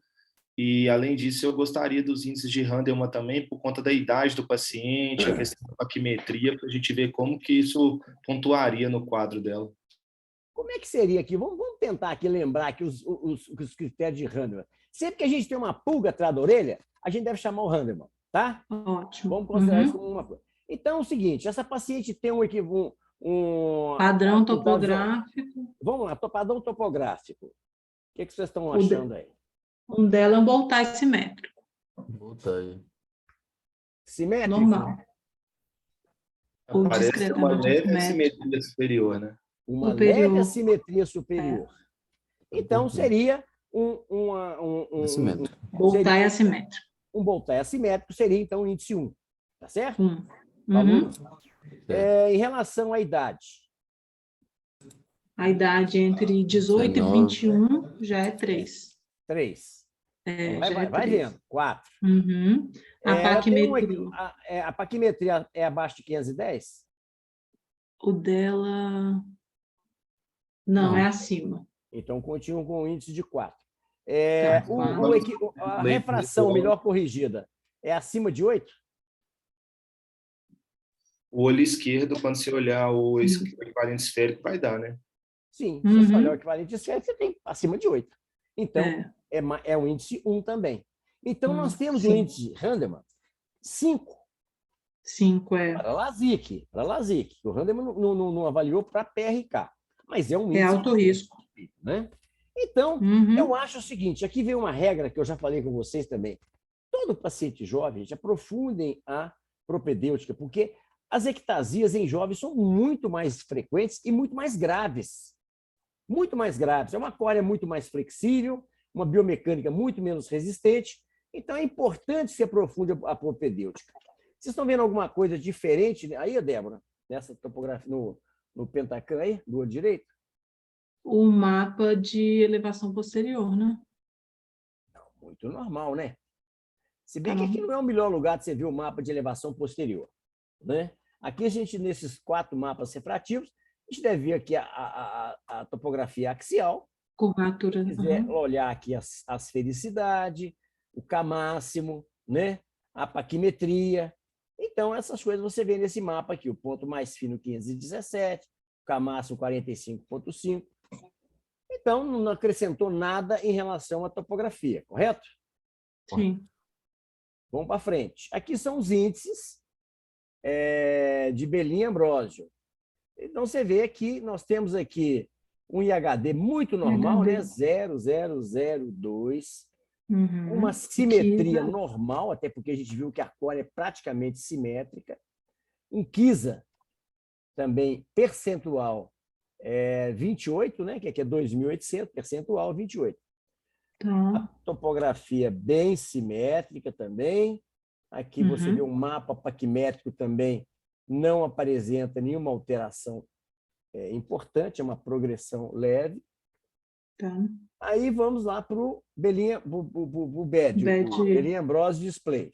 E, além disso, eu gostaria dos índices de Handelman também, por conta da idade do paciente, a questão da paquimetria, para a gente ver como que isso pontuaria no quadro dela. Como é que seria aqui? Vamos tentar aqui lembrar aqui os critérios de Handelman. Sempre que a gente tem uma pulga atrás da orelha, a gente deve chamar o Handelman, tá? Ótimo. Vamos considerar isso como uma coisa. Então, é o seguinte, essa paciente tem padrão topográfico. Vamos lá, padrão topográfico. O que vocês estão achando aí? Um dela é um Boltai simétrico. Boltai. Simétrico? Normal. Ou parece uma discretamente leve simétrico. assimetria superior, né? Uma Superior. leve assimetria superior. Então, seria Assimétrico. Boltai assimétrico. um Boltai assimétrico, seria, então, o índice 1. Tá certo? Uhum. Em relação à idade. A idade entre 18 e 21 já é 3. 3. Então, vai 3. vendo. 4. Uhum. A paquimetria é abaixo de 510? O dela... Não, é acima. Então, continua com o índice de 4. A Lei refração visual. melhor corrigida é acima de 8? O olho esquerdo, quando você olhar o equivalente esférico, vai dar, né? Sim. Se você olhar o equivalente esférico, você tem acima de 8. Então, é o índice 1 também. Então, nós temos o índice de Handelman 5. 5 é. Para LASIK. O Handelman não avaliou para PRK, mas é um índice. É alto risco. Né? Então, eu acho o seguinte, aqui vem uma regra que eu já falei com vocês também. Todo paciente jovem, gente, aprofundem a propedêutica, porque as ectasias em jovens são muito mais frequentes e muito mais graves. Muito mais graves. É uma córea muito mais flexível, uma biomecânica muito menos resistente. Então, é importante que se aprofunde a propedêutica. Vocês estão vendo alguma coisa diferente aí, Débora, nessa topografia, no pentacam aí, do olho direito? O mapa de elevação posterior, né? Muito normal, né? Se bem que aqui não é o melhor lugar de você ver o mapa de elevação posterior, né? Aqui a gente, nesses 4 mapas refrativos, a gente deve ver aqui a topografia axial. Curvatura. Se quiser olhar aqui as fericidades, o K máximo, né? A paquimetria. Então, essas coisas você vê nesse mapa aqui. O ponto mais fino, 517, o K máximo, 45,5. Então, não acrescentou nada em relação à topografia, correto? Sim. Vamos para frente. Aqui são os índices de Belin-Ambrósio. Então, você vê que nós temos aqui um IHD muito normal, né? 0,002. Uma simetria normal, até porque a gente viu que a córea é praticamente simétrica. Um KISA também percentual 28, né? Que aqui é 2.800, percentual 28. A topografia bem simétrica também. Aqui você vê um mapa paquimétrico também, não apresenta nenhuma alteração importante, é uma progressão leve. Aí vamos lá para o BED, o Belin-Ambrósio Display.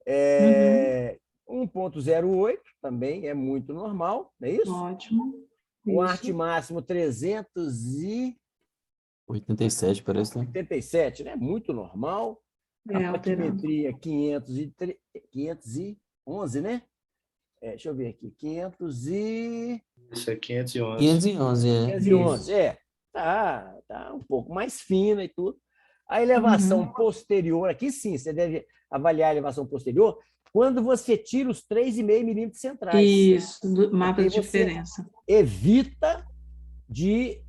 1,08 também é muito normal, não é isso? Ótimo. O ART máximo 387, parece, né? 87, né? Muito normal. A paquimetria 511, né? Deixa eu ver aqui. 500 e... Isso é 511. 511, 511, tá um pouco mais fina e tudo. A elevação posterior, aqui sim, você deve avaliar a elevação posterior quando você tira os 3,5 milímetros centrais. Isso, mapa de diferença. Evita de...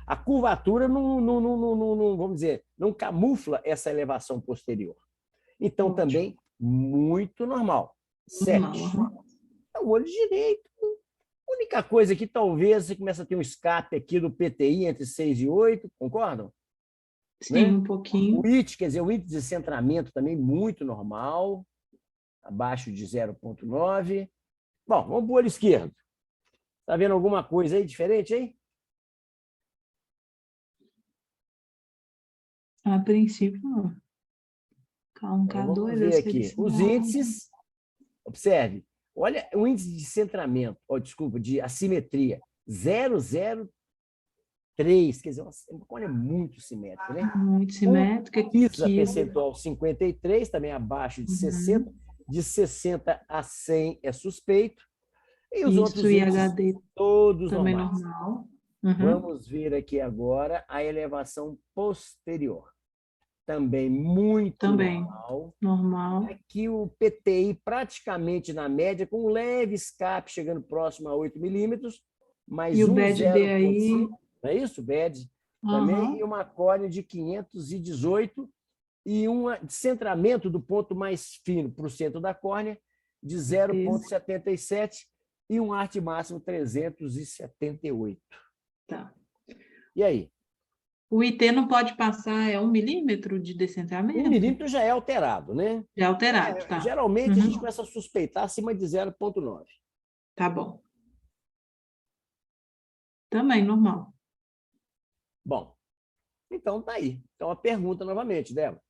A curvatura não, vamos dizer, não camufla essa elevação posterior. Então, também, muito normal. 7. Normal. É o olho direito. A única coisa que talvez você comece a ter um escape aqui do PTI entre 6 e 8, concordam? Sim, Né? um pouquinho. O IT, quer dizer, o índice de centramento também muito normal, abaixo de 0,9. Bom, vamos para o olho esquerdo. Está vendo alguma coisa aí diferente aí? A princípio, não. K1, Então, K2, vamos ver aqui. Os índices, observe, olha o índice de centramento, desculpa, de assimetria, 0,03, quer dizer, uma córnea muito simétrica, né? Muito simétrica. PISA percentual 53, também abaixo de 60, de 60 a 100 é suspeito, e os outros Isso, índices IHD todos também normais. normal. Vamos ver aqui agora a elevação posterior. Também muito normal. Aqui o PTI praticamente na média, com um leve escape chegando próximo a 8 milímetros, mas e o BED aí... Não é isso, BED? Também, e uma córnea de 518 e um centramento do ponto mais fino para o centro da córnea de 0,77 e um arte máximo 378. Tá. E aí? O IT não pode passar 1 milímetro de descentramento? 1 milímetro já é alterado, né? Já é alterado, tá. Geralmente a gente começa a suspeitar acima de 0,9. Tá bom. Também normal. Bom, então tá aí. Então a pergunta novamente, Débora.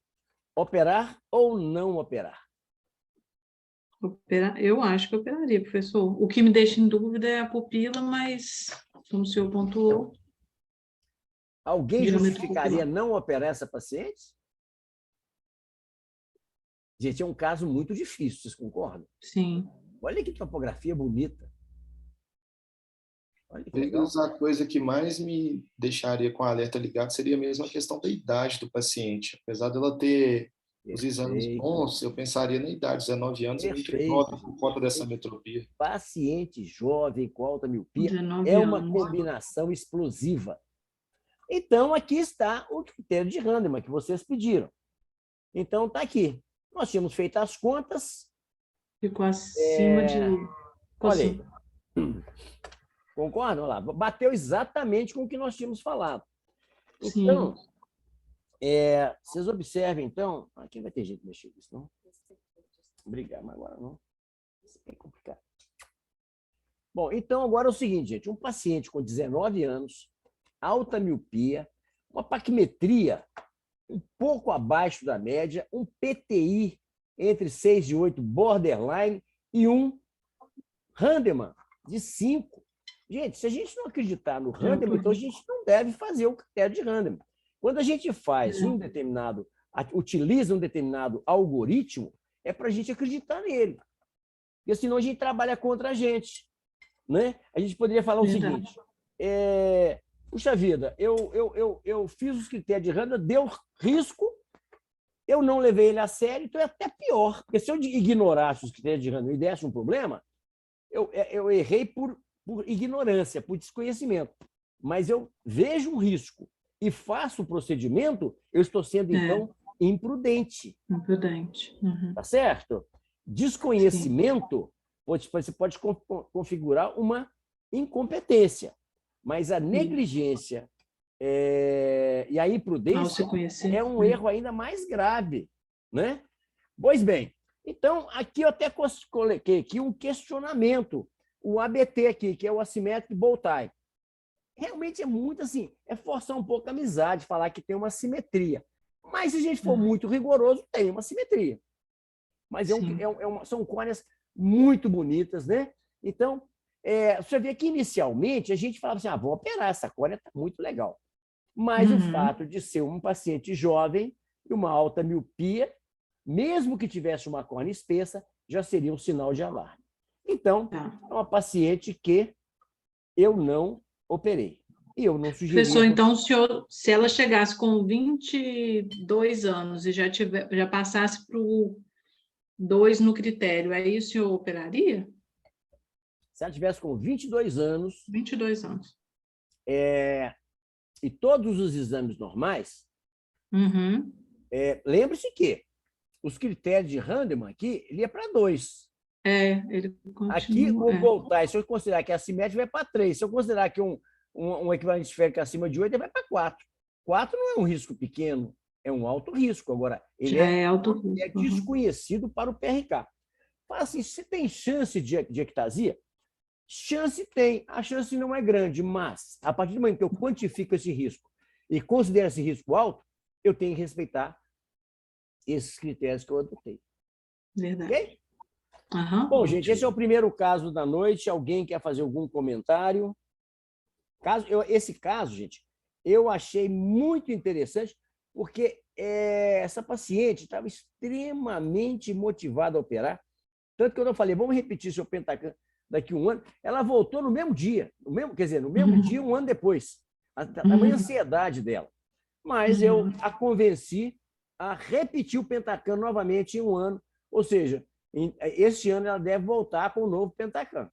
Operar ou não operar? Eu acho que operaria, professor. O que me deixa em dúvida é a pupila, mas, como o senhor pontuou... Alguém justificaria não operar essa paciente? Gente, é um caso muito difícil, vocês concordam? Sim. Olha que topografia bonita. Olha que legal. A coisa que mais me deixaria com o alerta ligado seria mesmo a questão da idade do paciente. Apesar dela ter os exames bons, eu pensaria na idade. 19 anos é muito jovem por conta dessa metropia. Paciente jovem com alta miopia é uma combinação explosiva. Então, aqui está o critério de Hahnemann que vocês pediram. Então, está aqui. Nós tínhamos feito as contas. Ficou acima de... Olha aí. Concordam? Olha lá. Bateu exatamente com o que nós tínhamos falado. Então, vocês observem, então... Aqui vai ter jeito de mexer com isso, não? Obrigado, mas agora não. Isso é complicado. Bom, então agora é o seguinte, gente. Um paciente com 19 anos, alta miopia, uma paquimetria um pouco abaixo da média, um PTI entre 6 e 8, borderline, e um Hahnemann de 5. Gente, se a gente não acreditar no Hahnemann, então a gente não deve fazer o critério de Hahnemann. Quando a gente faz utiliza um determinado algoritmo, é para a gente acreditar nele. Porque senão a gente trabalha contra a gente. Né? A gente poderia falar o seguinte... Puxa vida, eu fiz os critérios de Hahnemann, deu risco, eu não levei ele a sério, então é até pior. Porque se eu ignorasse os critérios de Hahnemann e desse um problema, eu errei por ignorância, por desconhecimento. Mas eu vejo um risco e faço o procedimento, eu estou sendo, então, imprudente. Imprudente. Tá certo? Desconhecimento, você pode configurar uma incompetência. Mas a negligência e a imprudência é um erro ainda mais grave. Né? Pois bem, então, aqui eu até coloquei aqui um questionamento, o ABT aqui, que é o Asymmetric Bow Tie. Realmente é muito assim, é forçar um pouco a amizade, falar que tem uma simetria. Mas se a gente for muito rigoroso, tem uma simetria. Mas são córneas muito bonitas, né? Então, você vê que inicialmente a gente falava assim, vou operar, essa córnea está muito legal. Mas o fato de ser um paciente jovem e uma alta miopia, mesmo que tivesse uma córnea espessa, já seria um sinal de alarme. Então, é uma paciente que eu não operei. E eu não sugeri... Professor, então, se ela chegasse com 22 anos e já passasse para o 2 no critério, aí o senhor operaria? Se ela tivesse com 22 anos... 22 anos. E todos os exames normais, lembre-se que os critérios de Hahnemann aqui, ele é para 2. Ele Aqui, continua. o voltar, se eu considerar que é assimétrico, vai para 3. Se eu considerar que um equivalente esférico acima de 8, ele vai para 4. 4 não é um risco pequeno, é um alto risco. Agora, ele Já é alto risco. é desconhecido para o PRK. Fala assim, se tem chance de ectasia, chance tem. A chance não é grande, mas a partir do momento que eu quantifico esse risco e considero esse risco alto, eu tenho que respeitar esses critérios que eu adotei. Verdade. Ok? Uhum. Bom, gente, esse é o primeiro caso da noite. Alguém quer fazer algum comentário? Esse caso, gente, eu achei muito interessante, porque essa paciente estava extremamente motivada a operar. Tanto que eu falei, vamos repetir seu Pentacan daqui a um ano. Ela voltou no mesmo dia, no mesmo dia, um ano depois. A tamanha ansiedade dela. Mas eu a convenci a repetir o Pentacan novamente em um ano. Ou seja, este ano ela deve voltar com o novo Pentacan.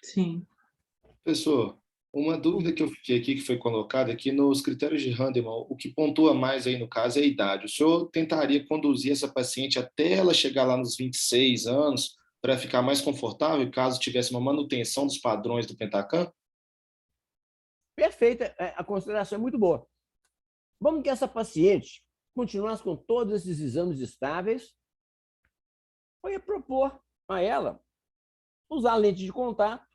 Sim. Professor, uma dúvida que eu fiquei aqui, que foi colocada aqui nos critérios de Randeman, o que pontua mais aí no caso é a idade. O senhor tentaria conduzir essa paciente até ela chegar lá nos 26 anos para ficar mais confortável, caso tivesse uma manutenção dos padrões do Pentacan? Perfeita, a consideração é muito boa. Vamos que essa paciente continuasse com todos esses exames estáveis, eu ia propor a ela usar lente de contato.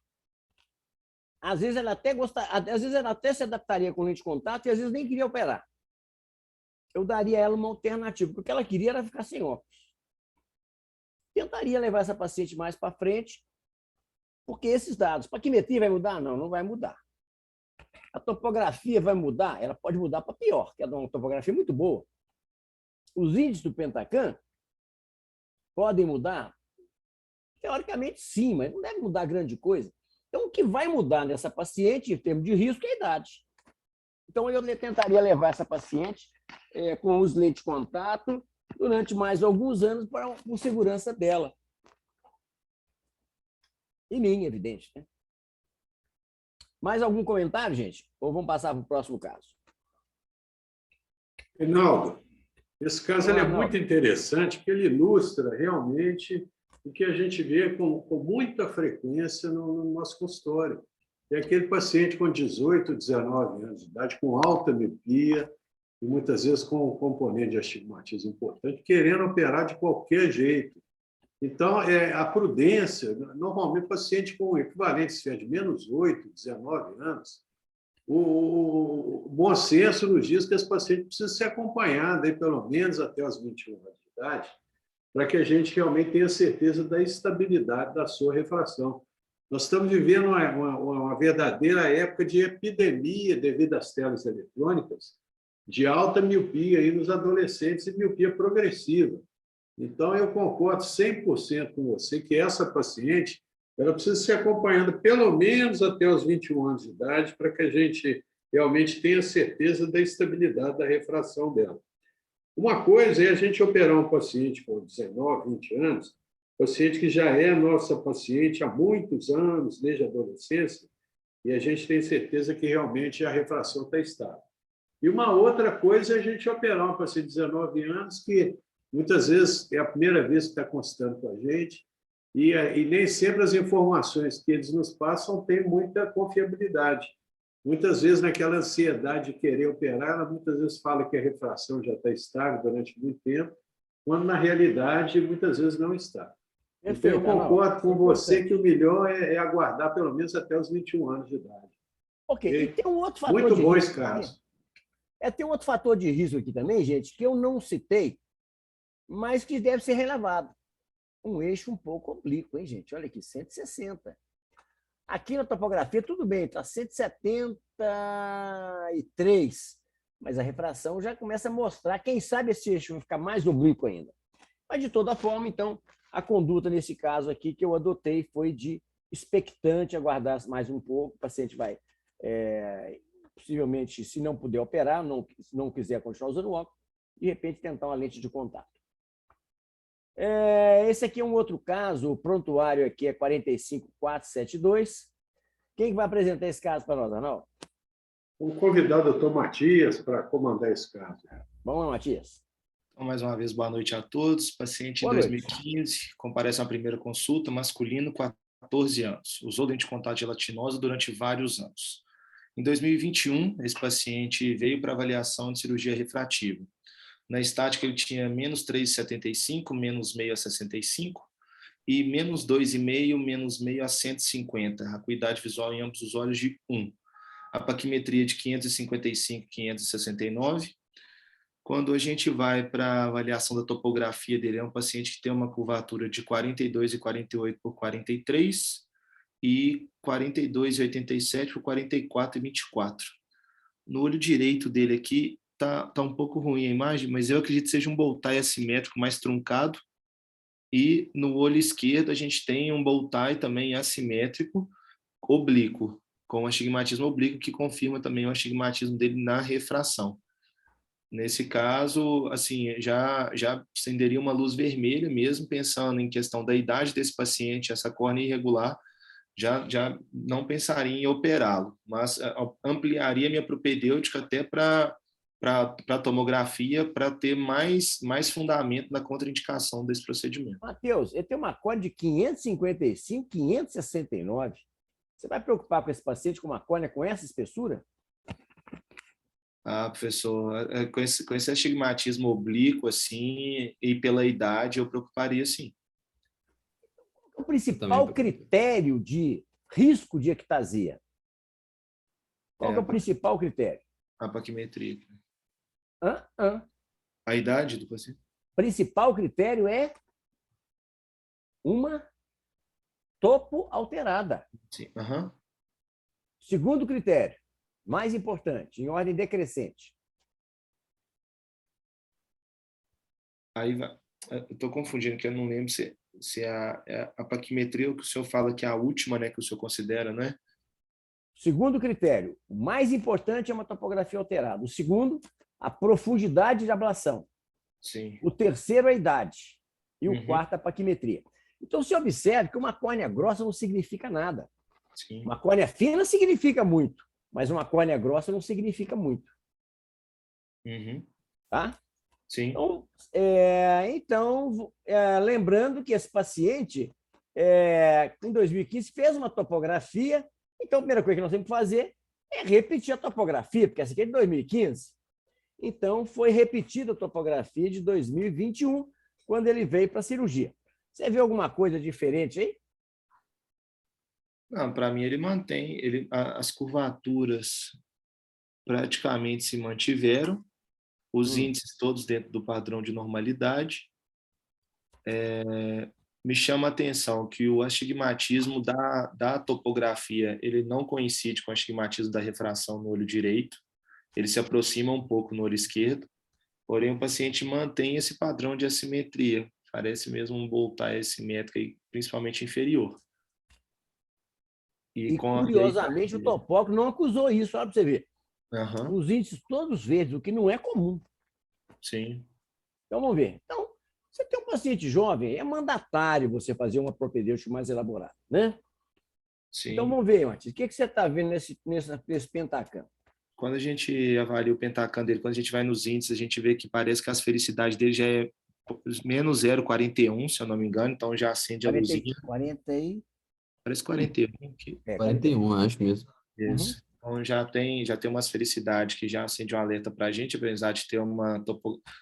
Às vezes ela até se adaptaria com lente de contato e às vezes nem queria operar. Eu daria a ela uma alternativa, porque o que ela queria era ficar sem óculos. Tentaria levar essa paciente mais para frente, porque esses dados, paquimetria vai mudar? Não, não vai mudar. A topografia vai mudar? Ela pode mudar para pior, que é uma topografia muito boa. Os índices do Pentacan podem mudar? Teoricamente, sim, mas não deve mudar grande coisa. Então, o que vai mudar nessa paciente, em termos de risco, é a idade. Então, eu tentaria levar essa paciente com os lentes de contato durante mais alguns anos por segurança dela. E minha, evidente. Né? Mais algum comentário, gente? Ou vamos passar para o próximo caso? Reinaldo, esse caso é muito interessante, porque ele ilustra realmente o que a gente vê com muita frequência no nosso consultório. É aquele paciente com 18, 19 anos de idade, com alta miopia, e muitas vezes com um componente de astigmatismo importante, querendo operar de qualquer jeito. Então, a prudência, normalmente, paciente com equivalente de menos 8, 19 anos, o bom senso nos diz que esse paciente precisa ser acompanhado aí, pelo menos até os 21 anos de idade, para que a gente realmente tenha certeza da estabilidade da sua refração. Nós estamos vivendo uma verdadeira época de epidemia devido às telas eletrônicas, de alta miopia aí nos adolescentes e miopia progressiva. Então, eu concordo 100% com você que essa paciente ela precisa ser acompanhada pelo menos até os 21 anos de idade para que a gente realmente tenha certeza da estabilidade da refração dela. Uma coisa é a gente operar um paciente com 19, 20 anos, paciente que já é nossa paciente há muitos anos, desde a adolescência, e a gente tem certeza que realmente a refração está estável. E uma outra coisa é a gente operar um paciente de 19 anos que muitas vezes é a primeira vez que está consultando com a gente e nem sempre as informações que eles nos passam têm muita confiabilidade. Muitas vezes, naquela ansiedade de querer operar, ela muitas vezes fala que a refração já está estável durante muito tempo, quando, na realidade, muitas vezes não está. Então, eu concordo com você que o melhor é aguardar pelo menos até os 21 anos de idade. Ok, e tem um outro fator muito de bom risco esse caso. Tem um outro fator de risco aqui também, gente, que eu não citei, mas que deve ser relevado. Um eixo um pouco oblíquo, hein, gente? Olha aqui, 160. Aqui na topografia, tudo bem, está 173, mas a refração já começa a mostrar, quem sabe esse eixo vai ficar mais oblíquo ainda. Mas, de toda forma, então, a conduta nesse caso aqui que eu adotei foi de expectante, aguardar mais um pouco, o paciente vai, possivelmente, se não puder operar, se não quiser continuar usando óculos, de repente tentar uma lente de contato. Esse aqui é um outro caso, o prontuário aqui é 45472. Quem vai apresentar esse caso para nós, Arnaldo? Vamos convidar o doutor Matias para comandar esse caso. Vamos lá, Matias. Então, mais uma vez, boa noite a todos. Paciente em Boa noite. 2015, comparece à primeira consulta, masculino, 14 anos. Usou lente de contato gelatinosa durante vários anos. Em 2021, esse paciente veio para avaliação de cirurgia refrativa. Na estática, ele tinha menos 3,75, menos meio a 65 e menos 2,5, menos meio a 150. Acuidade visual em ambos os olhos de 1. Apaquimetria de 555, 569. Quando a gente vai para a avaliação da topografia dele, é um paciente que tem uma curvatura de 42,48 por 43 e 42,87 por 44,24. No olho direito dele aqui, tá um pouco ruim a imagem, mas eu acredito que seja um Boltai assimétrico mais truncado. E no olho esquerdo a gente tem um Boltai também assimétrico, oblíquo, com astigmatismo oblíquo, que confirma também o astigmatismo dele na refração. Nesse caso, assim, já acenderia uma luz vermelha mesmo, pensando em questão da idade desse paciente, essa córnea irregular, já não pensaria em operá-lo, mas ampliaria minha propedêutica até para tomografia, para ter mais fundamento na contraindicação desse procedimento. Matheus, ele tem uma córnea de 555, 569. Você vai preocupar com esse paciente com uma córnea com essa espessura? Ah, professor, com esse astigmatismo oblíquo, assim, e pela idade, eu preocuparia, sim. O principal critério de risco de ectasia? Qual é o principal critério? A paquimetria. A idade do paciente? Principal critério é uma topo alterada. Sim. Uhum. Segundo critério, mais importante, em ordem decrescente. Aí vai. Eu estou confundindo, que eu não lembro se é a paquimetria ou que o senhor fala que é a última, né, que o senhor considera, né? Segundo critério, o mais importante é uma topografia alterada. O segundo, a profundidade de ablação. Sim. O terceiro, a idade. E o quarto, a paquimetria. Então, se observe que uma córnea grossa não significa nada. Sim. Uma córnea fina significa muito, mas uma córnea grossa não significa muito. Tá? Sim. Então, lembrando que esse paciente, em 2015, fez uma topografia. Então, a primeira coisa que nós temos que fazer é repetir a topografia, porque essa aqui é de 2015. Então, foi repetida a topografia de 2021, quando ele veio para a cirurgia. Você viu alguma coisa diferente aí? Não, para mim ele mantém, as curvaturas praticamente se mantiveram, os índices todos dentro do padrão de normalidade. Me chama a atenção que o astigmatismo da topografia, ele não coincide com o astigmatismo da refração no olho direito, ele se aproxima um pouco no olho esquerdo, porém o paciente mantém esse padrão de assimetria, parece mesmo um Boltai assimétrico, principalmente inferior. E curiosamente, o topógrafo não acusou isso, olha para você ver. Os índices todos verdes, o que não é comum. Sim. Então, vamos ver. Então, você tem um paciente jovem, é mandatário você fazer uma propedêutica mais elaborada, né? Sim. Então, vamos ver, Matias, o que você está vendo nesse pentacam? Quando a gente avalia o pentacam dele, quando a gente vai nos índices, a gente vê que parece que as felicidades dele já é menos 0,41, se eu não me engano, então já acende a luzinha. 40 e... Parece 41. 41, acho mesmo. Isso. Então já tem umas felicidades que já acende um alerta para a gente, apesar de ter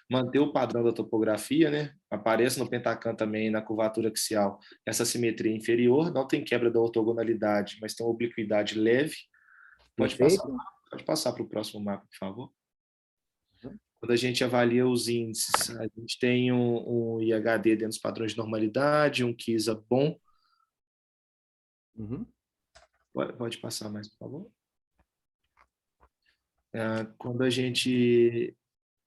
manter o padrão da topografia, né? Aparece no pentacam também, na curvatura axial, essa simetria inferior, não tem quebra da ortogonalidade, mas tem uma obliquidade leve. Pode passar para o próximo mapa, por favor. Quando a gente avalia os índices, a gente tem um IHD dentro dos padrões de normalidade, um KISA bom. Pode passar mais, por favor. Quando a gente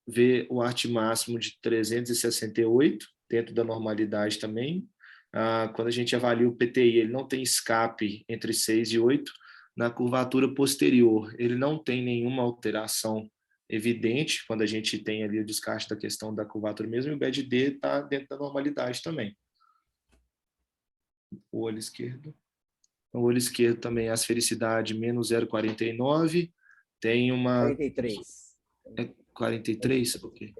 vê o ART máximo de 368, dentro da normalidade também. Quando a gente avalia o PTI, ele não tem escape entre 6 e 8. Na curvatura posterior, ele não tem nenhuma alteração evidente, quando a gente tem ali o descarte da questão da curvatura mesmo, e o BED-D está dentro da normalidade também. O olho esquerdo. O olho esquerdo também, as felicidades, menos 0,49. Tem uma... 43. 43? Ok.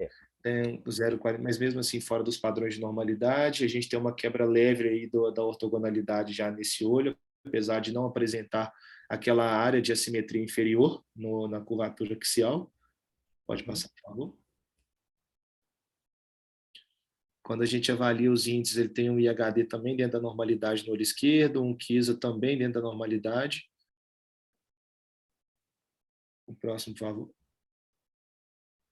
tem 0,40, mas mesmo assim fora dos padrões de normalidade. A gente tem uma quebra leve aí da ortogonalidade já nesse olho, apesar de não apresentar aquela área de assimetria inferior na curvatura axial. Pode passar, por favor. Quando a gente avalia os índices, ele tem um IHD também dentro da normalidade no olho esquerdo, um KISA também dentro da normalidade. O próximo, por favor.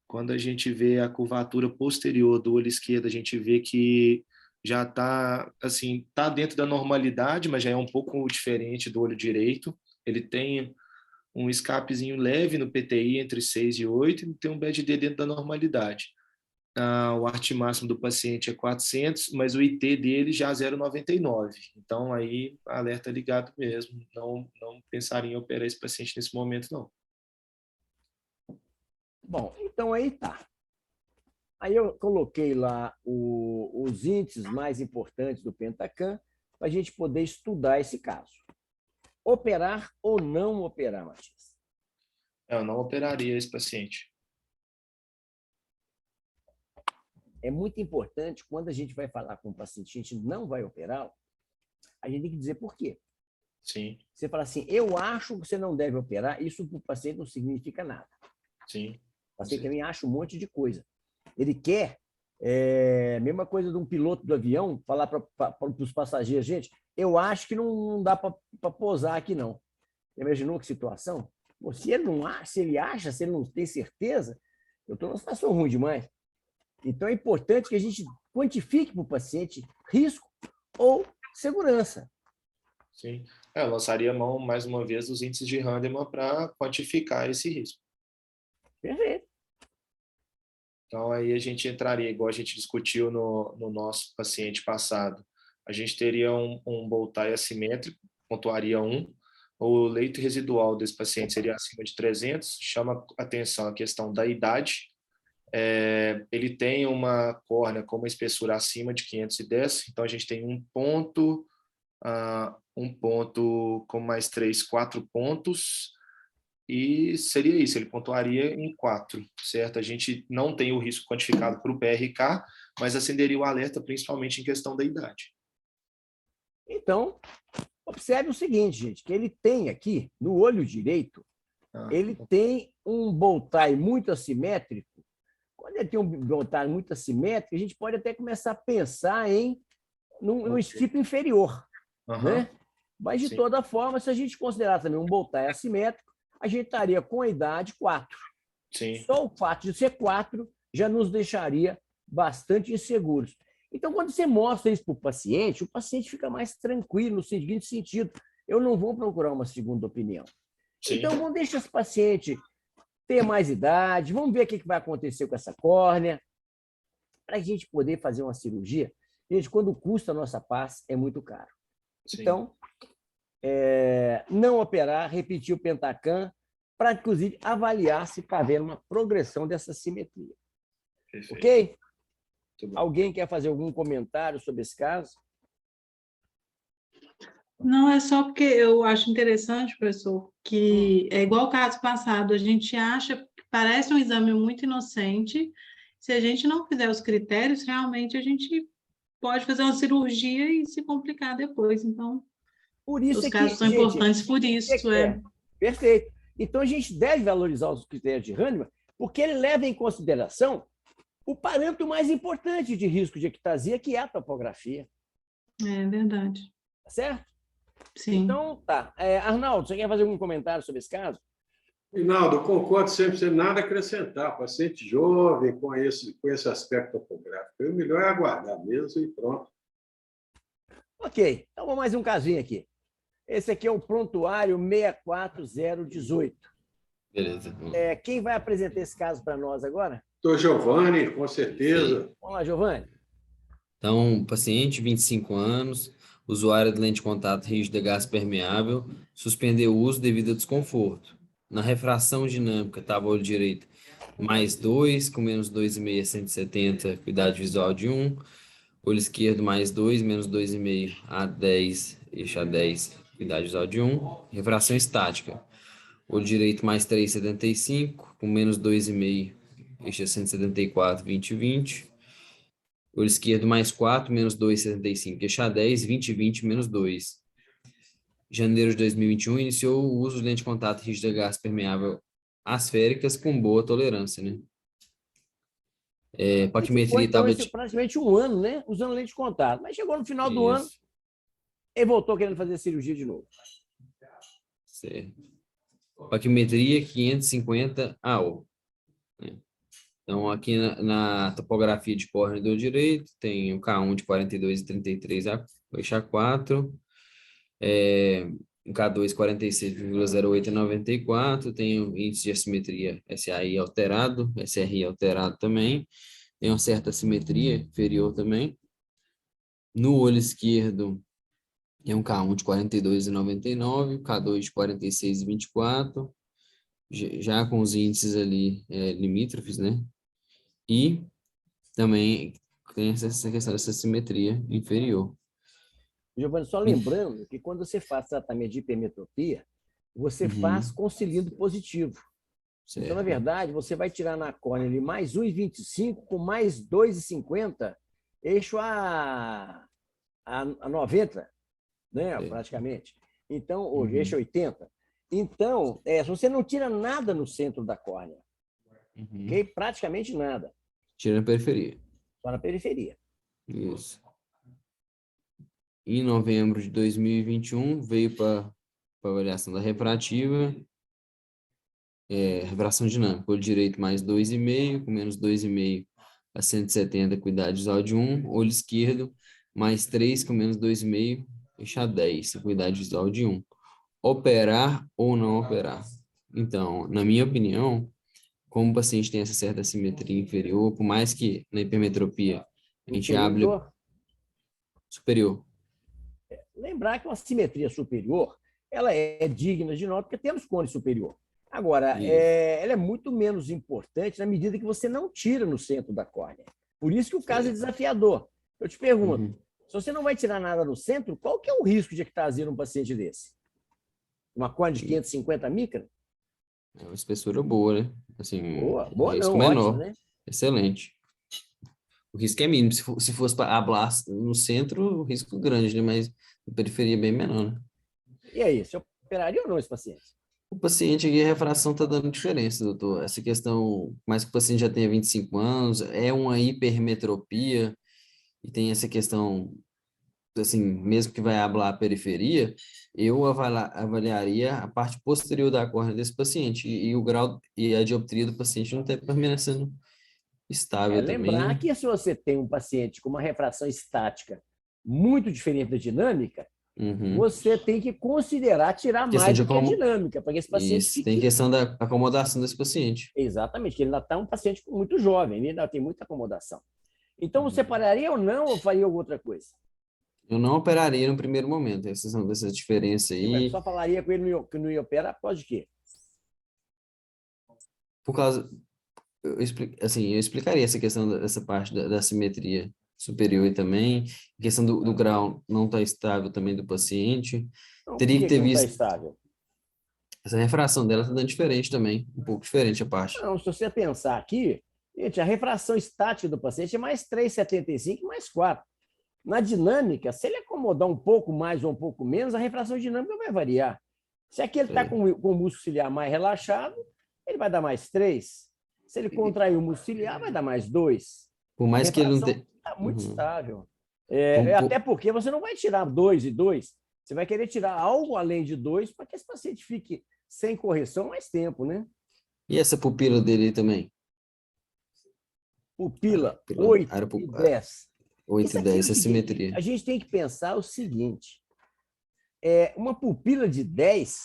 Quando a gente vê a curvatura posterior do olho esquerdo, a gente vê que já está assim, tá dentro da normalidade, mas já é um pouco diferente do olho direito. Ele tem um escapezinho leve no PTI entre 6 e 8 e tem um BED-D dentro da normalidade. O arte máximo do paciente é 400, mas o IT dele já é 0,99. Então, aí, alerta ligado mesmo. Não pensaria em operar esse paciente nesse momento, não. Bom, então aí tá. Aí eu coloquei lá os índices mais importantes do Pentacam para a gente poder estudar esse caso. Operar ou não operar, Matias? Eu não operaria esse paciente. É muito importante, quando a gente vai falar com o paciente, a gente não vai operar, a gente tem que dizer por quê. Sim. Você fala assim, eu acho que você não deve operar, isso para o paciente não significa nada. Sim. O paciente também acha um monte de coisa. Ele quer, mesma coisa de um piloto do avião, falar para os passageiros, gente, eu acho que não dá para pousar aqui, não. Imaginou que situação? Pô, se ele não acha, se ele acha, se ele não tem certeza, eu estou numa situação ruim demais. Então, é importante que a gente quantifique para o paciente risco ou segurança. Sim. Eu lançaria a mão, mais uma vez, dos índices de Hahnemann para quantificar esse risco. Perfeito. Então, aí a gente entraria, igual a gente discutiu no nosso paciente passado. A gente teria um Boltai assimétrico, pontuaria 1. O leito residual desse paciente seria acima de 300. Chama atenção a questão da idade. Ele tem uma córnea com uma espessura acima de 510, então a gente tem um ponto com mais 3, 4 pontos, e seria isso, ele pontuaria em 4, certo? A gente não tem o risco quantificado para o PRK, mas acenderia o alerta principalmente em questão da idade. Então, observe o seguinte, gente, que ele tem aqui, no olho direito, ele tem um Boltai muito assimétrico. Quando ele tem um Boltai muito assimétrico, a gente pode até começar a pensar num estipo inferior. Né? Mas, de toda forma, se a gente considerar também um Boltai assimétrico, a gente estaria com a idade 4. Sim. Só o fato de ser 4 já nos deixaria bastante inseguros. Então, quando você mostra isso para o paciente fica mais tranquilo no seguinte sentido: eu não vou procurar uma segunda opinião. Sim. Então, vamos deixar esse paciente ter mais idade, vamos ver o que vai acontecer com essa córnea, para a gente poder fazer uma cirurgia. Gente, quando custa a nossa paz, é muito caro. Sim. Então, não operar, repetir o Pentacam, para, inclusive, avaliar se está havendo uma progressão dessa simetria. Perfeito. Ok? Alguém quer fazer algum comentário sobre esse caso? Não, é só porque eu acho interessante, professor, que é igual o caso passado, a gente acha que parece um exame muito inocente, se a gente não fizer os critérios, realmente a gente pode fazer uma cirurgia e se complicar depois. Então, por isso os casos são importantes por isso. Perfeito. Então, a gente deve valorizar os critérios de Hahnemann, porque ele leva em consideração o parâmetro mais importante de risco de ectasia, que é a topografia. É verdade. Tá certo? Sim. Então, tá. Arnaldo, você quer fazer algum comentário sobre esse caso? Rinaldo, concordo sempre, sem nada a acrescentar. Paciente jovem com esse aspecto topográfico. O melhor é aguardar mesmo e pronto. Ok, então vamos mais um casinho aqui. Esse aqui é o prontuário 64018. Beleza. Quem vai apresentar esse caso para nós agora? Doutor Giovanni, com certeza. Sim. Vamos lá, Giovanni. Então, paciente, 25 anos, usuário de lente de contato rígida gás permeável, suspendeu o uso devido a desconforto. Na refração dinâmica, estava olho direito mais 2, com menos 2,5 a 170, cuidado visual de 1. Olho esquerdo mais 2, menos 2,5 a 10, eixo a 10, cuidado visual de 1. Refração estática. Olho direito mais 3,75, com menos 2,5, eixo é 174, 20, 20. Olho esquerdo mais 4, menos 2, 75, eixo a 10, 20, 20, menos 2. Janeiro de 2021, iniciou o uso de lente de contato rígida gás permeável asféricas com boa tolerância, né? Você ficou, Paquimetria e então, tablet... praticamente um ano, né? Usando lente de contato. Mas chegou no final do ano, Isso, ele voltou querendo fazer cirurgia de novo. certo. Paquimetria 550 AO. Né? Então, aqui na topografia de córnea do direito, tem o K1 de 42,33 a eixo A4, o K2 46,08 a 94, tem o índice de assimetria SAI alterado, SRI alterado também, tem uma certa assimetria inferior também. No olho esquerdo, é um K1 de 42,99, K2 de 46,24, já com os índices ali limítrofes, né? E também tem essa questão dessa simetria inferior. Giovanni, só lembrando que quando você faz tratamento de hipermetropia, você faz com cilindro positivo. Certo. Então, na verdade, você vai tirar na córnea ali mais 1,25 com mais 2,50, eixo a 90, né? Praticamente. Então, hoje, eixo 80. Então, se você não tira nada no centro da córnea, ok? Praticamente nada. Tira na periferia. Só na periferia. Isso. Em novembro de 2021, veio para avaliação da refrativa, refração dinâmica, olho direito mais 2,5, com menos 2,5 a 170, cuidado visual de 1, olho esquerdo mais 3, com menos 2,5, eixo a 10, cuidado visual de 1. Operar ou não operar? Então, na minha opinião, como o paciente tem essa certa simetria inferior, por mais que na hipermetropia a gente abre superior. Lembrar que uma simetria superior, ela é digna de nota porque temos cone superior. Agora, ela é muito menos importante na medida que você não tira no centro da córnea. Por isso que o caso é desafiador. Eu te pergunto, se você não vai tirar nada no centro, qual que é o risco de ectasia num paciente desse? Uma córnea de 550 micra? É uma espessura boa, né? Assim, boa risco não, menor. ótimo, né? Excelente. O risco é mínimo. Se fosse para ablar no centro, o risco grande, né? Mas na periferia é bem menor, né? E aí, você operaria ou não esse paciente? O paciente aqui, a refração está dando diferença, doutor. Essa questão, mais que o paciente já tenha 25 anos, é uma hipermetropia, e tem essa questão, assim, mesmo que vai ablar a periferia, eu avaliaria a parte posterior da córnea desse paciente, e o grau e a dioptria do paciente não está permanecendo estável Lembrar também. que se você tem um paciente com uma refração estática muito diferente da dinâmica, você tem que considerar tirar Questão mais de do que a dinâmica, para que esse paciente Isso, fique... tem questão da acomodação desse paciente. Exatamente, que ele ainda está um paciente muito jovem, ele ainda tem muita acomodação. Então, você pararia ou não, ou faria alguma outra coisa? Eu não operaria no primeiro momento, essa diferença aí. Só falaria com ele que não ia operar, por causa de quê? Por causa... eu explicaria essa questão dessa parte da simetria superior e também, a questão do grau não estar estável também do paciente. Não, Teria que ter não está visto... estável? Essa refração dela está dando diferente também, um pouco diferente a parte. Não, se você pensar aqui, gente, a refração estática do paciente é mais 3,75 mais 4. Na dinâmica, se ele acomodar um pouco mais ou um pouco menos, a refração dinâmica vai variar. Se aqui ele está com o músculo ciliar mais relaxado, ele vai dar mais 3. Se ele contrair o músculo ciliar, vai dar mais 2. Por mais que ele não tenha... Está muito estável. Até porque você não vai tirar 2 e 2. Você vai querer tirar algo além de 2 para que esse paciente fique sem correção mais tempo, né? E essa pupila dele também? Pupila 8 e 10. 8 e 10, essa simetria. A gente tem que pensar o seguinte, uma pupila de 10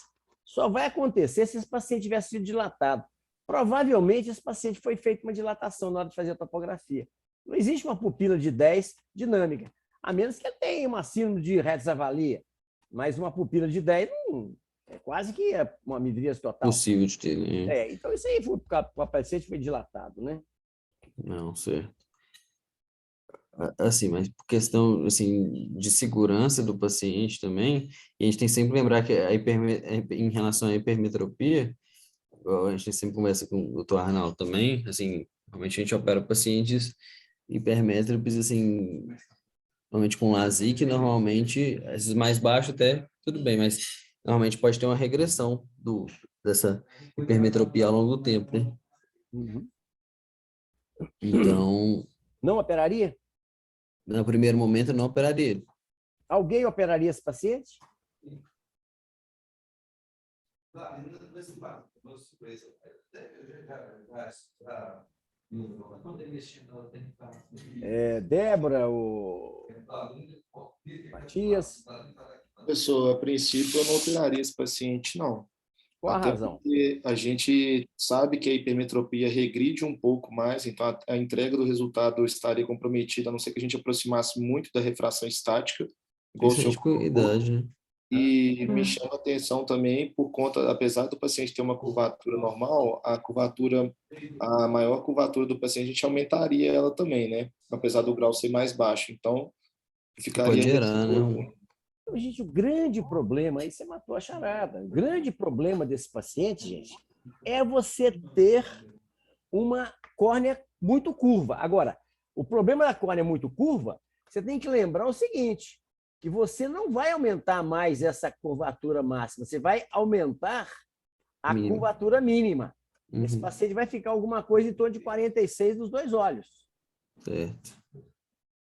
só vai acontecer se esse paciente tiver sido dilatado. Provavelmente esse paciente foi feito uma dilatação na hora de fazer a topografia. Não existe uma pupila de 10 dinâmica, a menos que ele tenha uma síndrome de Hertz-Avalia, mas uma pupila de 10 é quase que uma midríase total. Possível de ter, né? Então isso aí foi porque o paciente foi dilatado, né? Não, certo. Assim, mas por questão assim, de segurança do paciente também, e a gente tem que sempre lembrar que em relação à hipermetropia, a gente sempre conversa com o Dr. Arnaldo também, assim, Normalmente a gente opera pacientes hipermétropes, assim, normalmente com LASIK, normalmente, esses mais baixos até, tudo bem, mas normalmente pode ter uma regressão dessa hipermetropia ao longo do tempo, né? Uhum. Então, Não operaria? no primeiro momento, eu não operaria ele. Alguém operaria esse paciente? Débora, o Matias, Professor, a princípio eu não operaria esse paciente, não. qual a Até razão? porque a gente sabe que a hipermetropia regride um pouco mais, então a entrega do resultado estaria comprometida, a não ser que a gente aproximasse muito da refração estática, igual o senhor Principalmente com a colocou. idade, né? E me chama a atenção também por conta, apesar do paciente ter uma curvatura normal, a maior curvatura do paciente, a gente aumentaria ela também, né? Apesar do grau ser mais baixo. Então, Pode ficaria gerar, né? Então, gente, o grande problema, aí você matou a charada, o grande problema desse paciente, gente, é você ter uma córnea muito curva. Agora, o problema da córnea muito curva, você tem que lembrar o seguinte, que você não vai aumentar mais essa curvatura máxima, você vai aumentar a Mínimo. curvatura mínima. Esse Uhum. paciente vai ficar alguma coisa em torno de 46 dos dois olhos. Certo.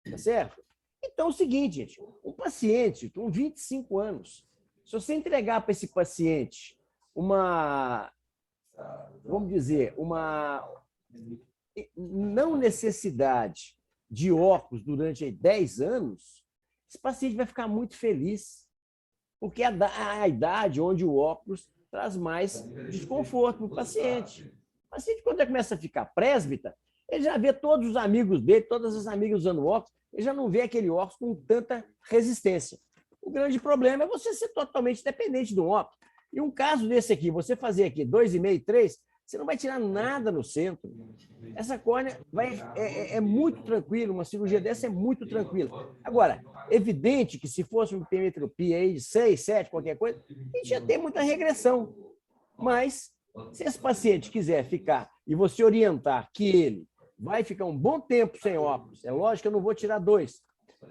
Tá certo? Então é o seguinte, gente, um paciente com 25 anos, se você entregar para esse paciente uma, vamos dizer, uma não necessidade de óculos durante 10 anos, esse paciente vai ficar muito feliz, porque é a idade onde o óculos traz mais desconforto para o paciente. O paciente, quando ele começa a ficar presbita, ele já vê todos os amigos dele, todas as amigas usando óculos, ele já não vê aquele óculos com tanta resistência. O grande problema é você ser totalmente dependente do óculos. E um caso desse aqui, você fazer aqui 2,5, 3, você não vai tirar nada no centro. Essa córnea é muito tranquila, uma cirurgia dessa é muito tranquila. Agora, evidente que se fosse uma hipermetropia aí de 6, 7, qualquer coisa, a gente ia ter muita regressão. Mas, se esse paciente quiser ficar e você orientar que ele vai ficar um bom tempo sem óculos, é lógico que eu não vou tirar 2,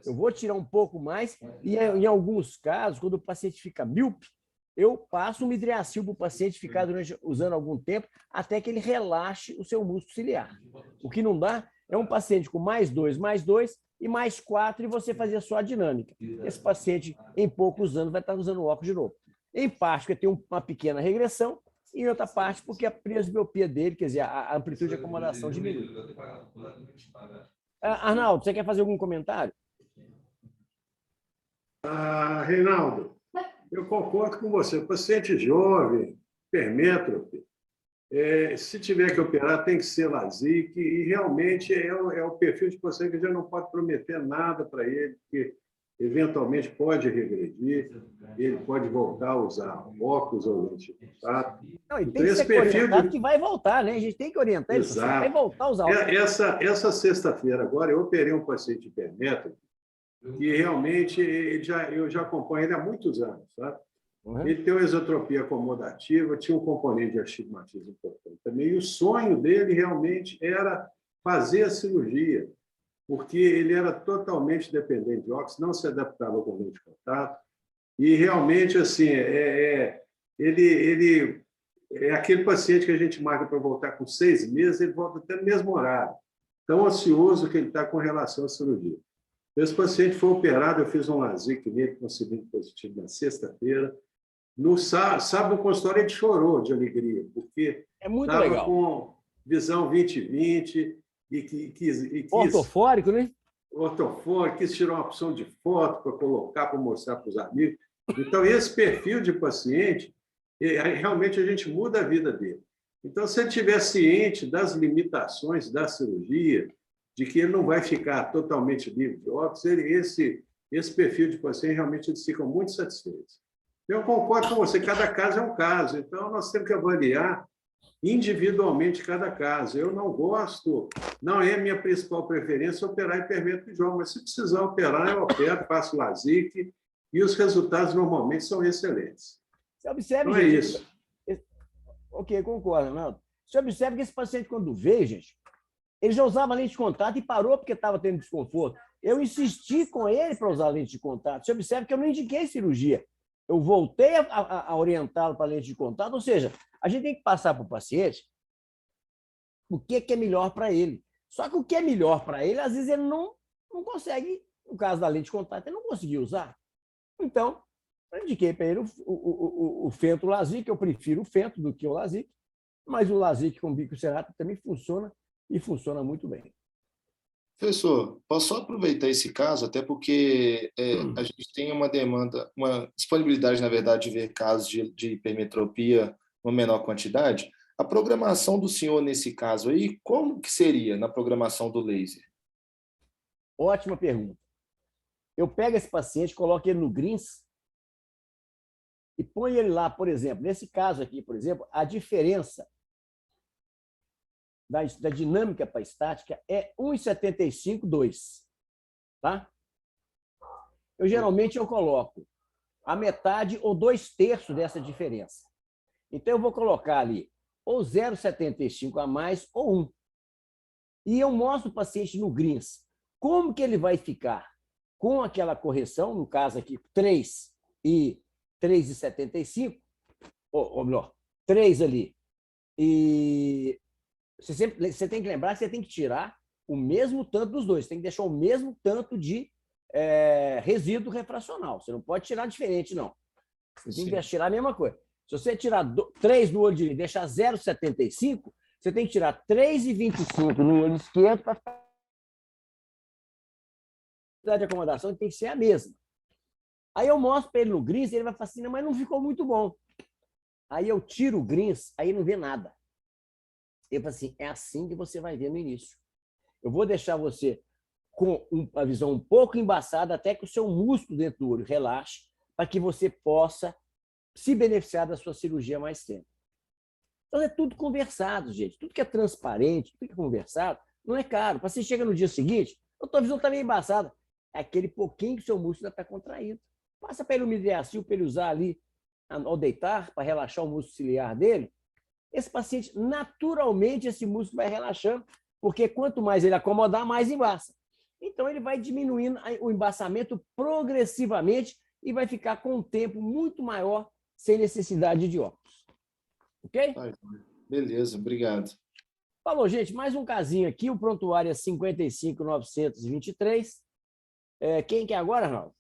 eu vou tirar um pouco mais e, em alguns casos, quando o paciente fica míope, eu passo um hidriacil para o paciente ficar usando algum tempo até que ele relaxe o seu músculo ciliar. O que não dá é um paciente com mais 2 e mais 4 e você fazer só a dinâmica. Esse paciente, em poucos anos, vai estar usando óculos de novo. Em parte, porque tem uma pequena regressão, e em outra parte, porque a presbiopia dele, quer dizer, a amplitude de acomodação diminui. Arnaldo, você quer fazer algum comentário? Reinaldo, eu concordo com você. O paciente jovem, hipermétrope, se tiver que operar, tem que ser LASIK, e realmente é o perfil de paciente que já não pode prometer nada para ele, porque eventualmente pode regredir, ele pode voltar a usar óculos ou lente de contato. Não, e tem que ser orientado que vai voltar, né? A gente tem que orientar ele, você vai voltar a usar óculos. Essa sexta-feira agora, eu operei um paciente hipermétrope que realmente eu já acompanho ele há muitos anos, sabe? Ele tem uma esotropia acomodativa, tinha um componente de astigmatismo importante também, e o sonho dele realmente era fazer a cirurgia, porque ele era totalmente dependente de óculos, não se adaptava com lente de contato, e realmente, assim, ele é aquele paciente que a gente marca para voltar com 6 meses, ele volta até no mesmo horário, tão ansioso que ele está com relação à cirurgia. Esse paciente foi operado, eu fiz um LASIK nele, consegui positivo na sexta-feira. No sábado, no consultório, ele chorou de alegria, porque estava com visão 20/20 e quis... Ortofórico, né? Ortofórico, quis tirar uma opção de foto para colocar, para mostrar para os amigos. Então, esse perfil de paciente, realmente a gente muda a vida dele. Então, se ele estiver ciente das limitações da cirurgia, de que ele não vai ficar totalmente livre de óculos, esse perfil de paciente, realmente eles ficam muito satisfeitos. Eu concordo com você, cada caso é um caso, então nós temos que avaliar individualmente cada caso. Eu não gosto, não é a minha principal preferência operar hipermétrope jovem, mas se precisar operar, eu opero, faço LASIK, e os resultados normalmente são excelentes. Você observa, então, gente, é isso. Ok, concordo, Ronaldo. Você observa que esse paciente, quando vê, gente, Ele já usava lente de contato e parou porque estava tendo desconforto. Eu insisti com ele para usar lente de contato. Você observa que eu não indiquei cirurgia. Eu voltei a orientá-lo para lente de contato, ou seja, a gente tem que passar para o paciente o que é melhor para ele. Só que o que é melhor para ele, às vezes ele não consegue, no caso da lente de contato, ele não conseguiu usar. Então, eu indiquei para ele o Fento Lasik, eu prefiro o Fento do que o Lasik, mas o Lasik com bico cerato também funciona e funciona muito bem. Professor, posso só aproveitar esse caso, até porque a gente tem uma demanda, uma disponibilidade, na verdade, de ver casos de hipermetropia numa menor quantidade. A programação do senhor nesse caso aí, como que seria na programação do laser? Ótima pergunta. Eu pego esse paciente, coloco ele no Grins e põe ele lá, por exemplo, nesse caso aqui, por exemplo, a diferença da dinâmica para a estática é 1,75, 2. Tá? Geralmente eu coloco a metade ou 2/3 dessa diferença. Então, eu vou colocar ali ou 0,75 a mais ou 1. E eu mostro o paciente no Grins como que ele vai ficar com aquela correção, no caso aqui, 3 e 3,75, ou melhor, 3 ali. E você tem que lembrar que você tem que tirar o mesmo tanto dos dois, tem que deixar o mesmo tanto de resíduo refracional. Você não pode tirar diferente, não. Você tem que tirar a mesma coisa. Se você tirar 3 no olho direito e deixar 0,75, você tem que tirar 3,25 no olho esquerdo para ficar. A de acomodação tem que ser a mesma. Aí eu mostro para ele no Grins, ele vai falar assim, mas não ficou muito bom. Aí eu tiro o Grins, aí não vê nada. Eu falo assim, é assim que você vai ver no início. Eu vou deixar você com a visão um pouco embaçada até que o seu músculo dentro do olho relaxe, para que você possa se beneficiar da sua cirurgia mais tempo. Então é tudo conversado, gente. Tudo que é transparente, tudo que é conversado, não é caro. Para você chegar no dia seguinte, a tua visão está meio embaçada. É aquele pouquinho que o seu músculo ainda está contraído. Passa para ele um Midriacil para ele usar ali ao deitar, para relaxar o músculo ciliar dele. Esse paciente, naturalmente, esse músculo vai relaxando, porque quanto mais ele acomodar, mais embaça. Então, ele vai diminuindo o embaçamento progressivamente e vai ficar com um tempo muito maior, sem necessidade de óculos. Ok? Beleza, obrigado. Falou, gente. Mais um casinho aqui, o prontuário é 55.923. Quem que é agora, Raul?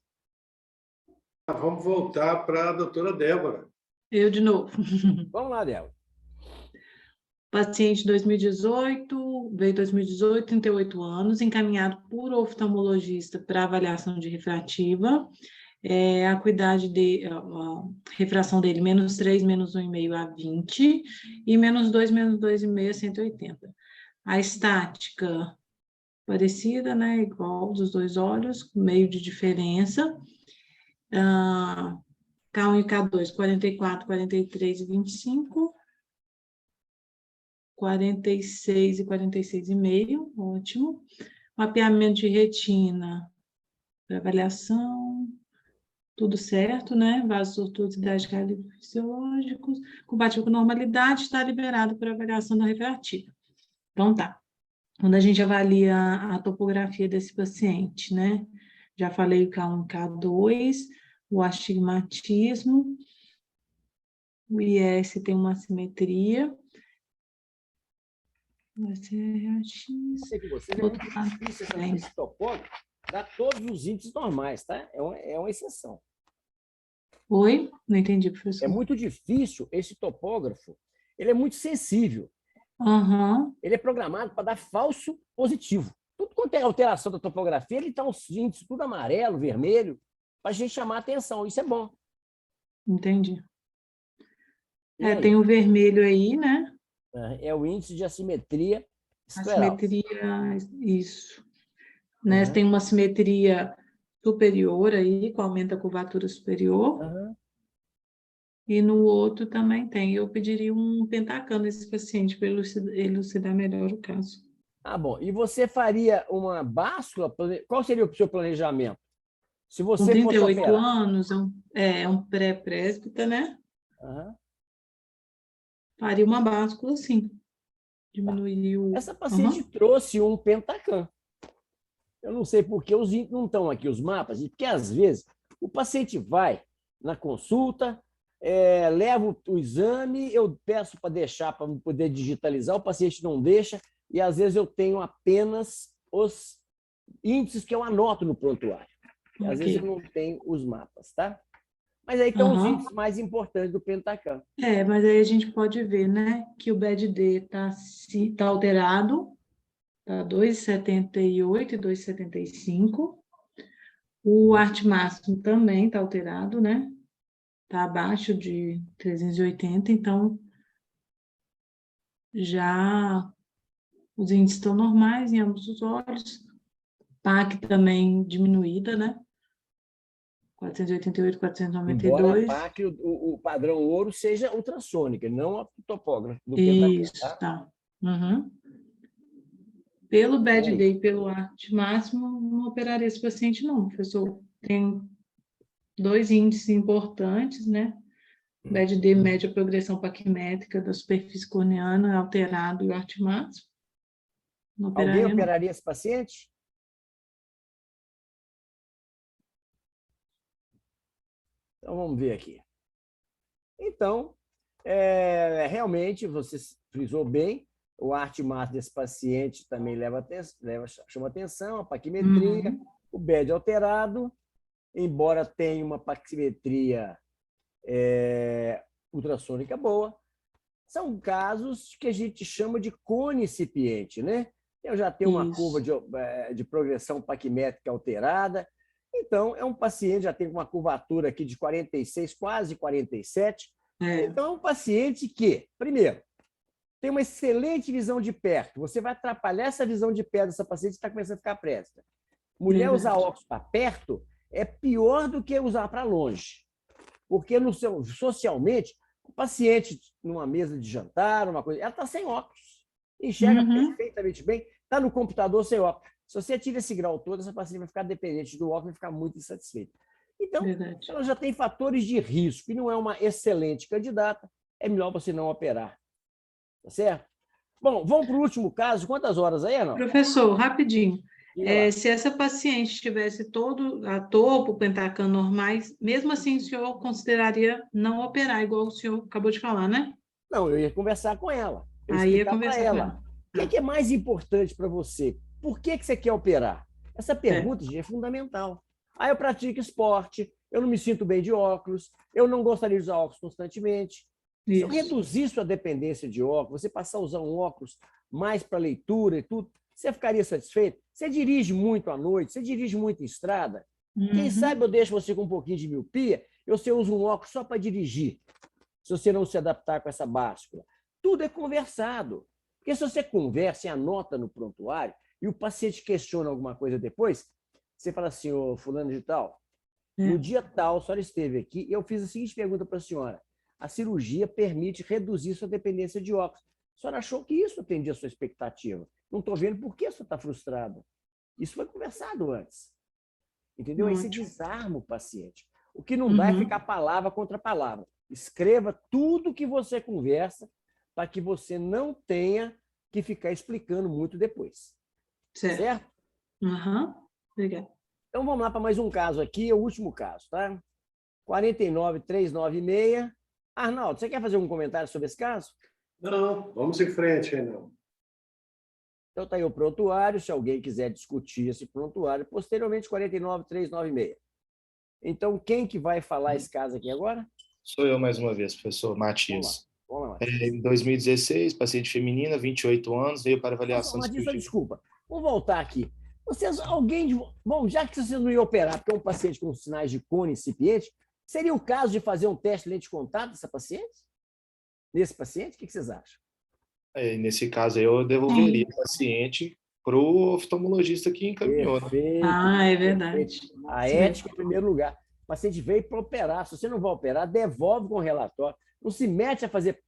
Vamos voltar para a doutora Débora. Eu de novo. Vamos lá, Débora. Paciente 2018, veio 2018, 38 anos, encaminhado por oftalmologista para avaliação de refrativa. A acuidade a refração dele, -3, -1,5 a 20, e -2, -2,5 a 180. A estática parecida, né? Igual dos dois olhos, meio de diferença. K1 e K2, 44, 43 e 25. 46 e 46,5, ótimo. Mapeamento de retina, para avaliação, tudo certo, né? Vasotortuosidade de calibre fisiológicos, compatível com normalidade, está liberado para avaliação da refrativa. Então, tá. Quando a gente avalia a topografia desse paciente, né? Já falei o K1, K2, o astigmatismo, o IS tem uma assimetria. Você é muito difícil esse topógrafo, dá todos os índices normais, tá? É uma exceção. Oi? Não entendi, professor. É muito difícil esse topógrafo, ele é muito sensível. Uhum. Ele é programado para dar falso positivo. Tudo quanto é alteração da topografia, ele está os índices tudo amarelo, vermelho, para a gente chamar a atenção. Isso é bom. Entendi. Tem o vermelho aí, né? É o índice de assimetria escleral. Assimetria, isso. Né? Tem uma assimetria superior aí, que aumenta a curvatura superior. E no outro também tem. Eu pediria um pentacam nesse paciente para elucidar melhor o caso. Bom. E você faria uma báscula? Qual seria o seu planejamento? Se você com 38 anos, é um pré-presbita, né? Faria uma báscula, sim. Diminuiu. Essa paciente trouxe um Pentacam. Eu não sei por que os índices não estão aqui, os mapas, porque às vezes o paciente vai na consulta, leva o exame, eu peço para deixar, para poder digitalizar, o paciente não deixa, e às vezes eu tenho apenas os índices que eu anoto no prontuário. E às vezes eu não tenho os mapas, tá? Mas aí estão os índices mais importantes do Pentacam. Mas aí a gente pode ver, né, que o BED-D está alterado, está 2,78 e 2,75. O arte máximo também está alterado, né? Está abaixo de 380, então já os índices estão normais em ambos os olhos. PAC também diminuída, né? 488, 492. Embora a PAC, o padrão ouro, seja ultrassônica, não a topógrafa do Isso, Pentacam, tá? tá. Uhum. Pelo BED-D e pelo arte máximo, não operaria esse paciente, não, professor. Tem 2 índices importantes, né? BED-D, média progressão paquimétrica da superfície corneana, alterado e o arte máximo. Não Alguém operaria, não. operaria esse paciente? Então, vamos ver aqui. Então, realmente, você frisou bem, o arte máximo desse paciente também chama atenção, a paquimetria, o BED alterado, embora tenha uma paquimetria ultrassônica boa, são casos que a gente chama de cone incipiente, né? Eu já tenho uma curva de progressão paquimétrica alterada, então é um paciente já tem uma curvatura aqui de 46, quase 47. Então é um paciente que, primeiro, tem uma excelente visão de perto. Você vai atrapalhar essa visão de perto dessa paciente que está começando a ficar presta. Mulher usar óculos para perto é pior do que usar para longe. Porque socialmente, o paciente numa mesa de jantar, uma coisa, ela está sem óculos. Enxerga perfeitamente bem, está no computador sem óculos. Se você tira esse grau todo, essa paciente vai ficar dependente do óculos e ficar muito insatisfeita. Então, ela já tem fatores de risco e não é uma excelente candidata, é melhor você não operar. Tá certo? Bom, vamos para o último caso. Quantas horas aí, Ana? Professor, rapidinho. Se essa paciente tivesse todo a topo, Pentacam normais, mesmo assim o senhor consideraria não operar, igual o senhor acabou de falar, né? Não, eu ia conversar com ela. Eu ia Aí ia explicar para conversar com ela. ela. O que é mais importante para você? Por que você quer operar? Essa pergunta é fundamental. Eu pratico esporte, eu não me sinto bem de óculos, eu não gostaria de usar óculos constantemente. Se eu reduzir sua dependência de óculos, você passar a usar um óculos mais para leitura e tudo, você ficaria satisfeito? Você dirige muito à noite, você dirige muito em estrada. Quem sabe eu deixo você com um pouquinho de miopia, você usa um óculos só para dirigir, se você não se adaptar com essa báscula. Tudo é conversado. Porque se você conversa e anota no prontuário, e o paciente questiona alguma coisa depois, você fala assim, ô fulano de tal, no dia tal, a senhora esteve aqui, e eu fiz a seguinte pergunta para a senhora. A cirurgia permite reduzir sua dependência de óculos. A senhora achou que isso atendia a sua expectativa. Não estou vendo por que a senhora está frustrada. Isso foi conversado antes. Entendeu? Aí você desarma o paciente. O que não dá é ficar palavra contra palavra. Escreva tudo que você conversa para que você não tenha que ficar explicando muito depois. Certo? Obrigada. Então vamos lá para mais um caso aqui, o último caso, tá? 49396. Arnaldo, você quer fazer um comentário sobre esse caso? Não, vamos em frente, Reinaldo. Então está aí o prontuário, se alguém quiser discutir esse prontuário, posteriormente 49396. Então, quem que vai falar esse caso aqui agora? Sou eu mais uma vez, professor Matias. Vamos lá. Em 2016, paciente feminina, 28 anos, veio para avaliação Matias, cirúrgica. desculpa. Vamos voltar aqui. Bom, já que você não ia operar, porque é um paciente com sinais de cone incipiente, seria o caso de fazer um teste de lente de contato dessa paciente? Nesse paciente? O que vocês acham? Nesse caso, eu devolveria o paciente para o oftalmologista que encaminhou. Perfeito. É verdade. A ética em primeiro lugar. O paciente veio para operar. Se você não vai operar, devolve com o relatório. Não se mete a fazer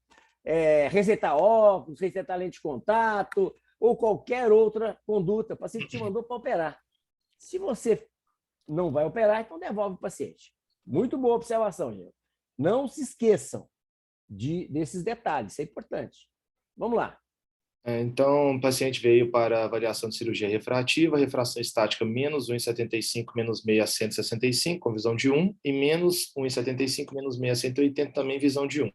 receitar óculos, receitar lente de contato ou qualquer outra conduta. O paciente te mandou para operar. Se você não vai operar, então devolve o paciente. Muito boa observação, gente. Não se esqueçam desses detalhes, isso é importante. Vamos lá. Então, o paciente veio para avaliação de cirurgia refrativa, refração estática menos 1,75, menos meia, 165, com visão de 1, e menos 1,75, menos meia, 180, também visão de 1.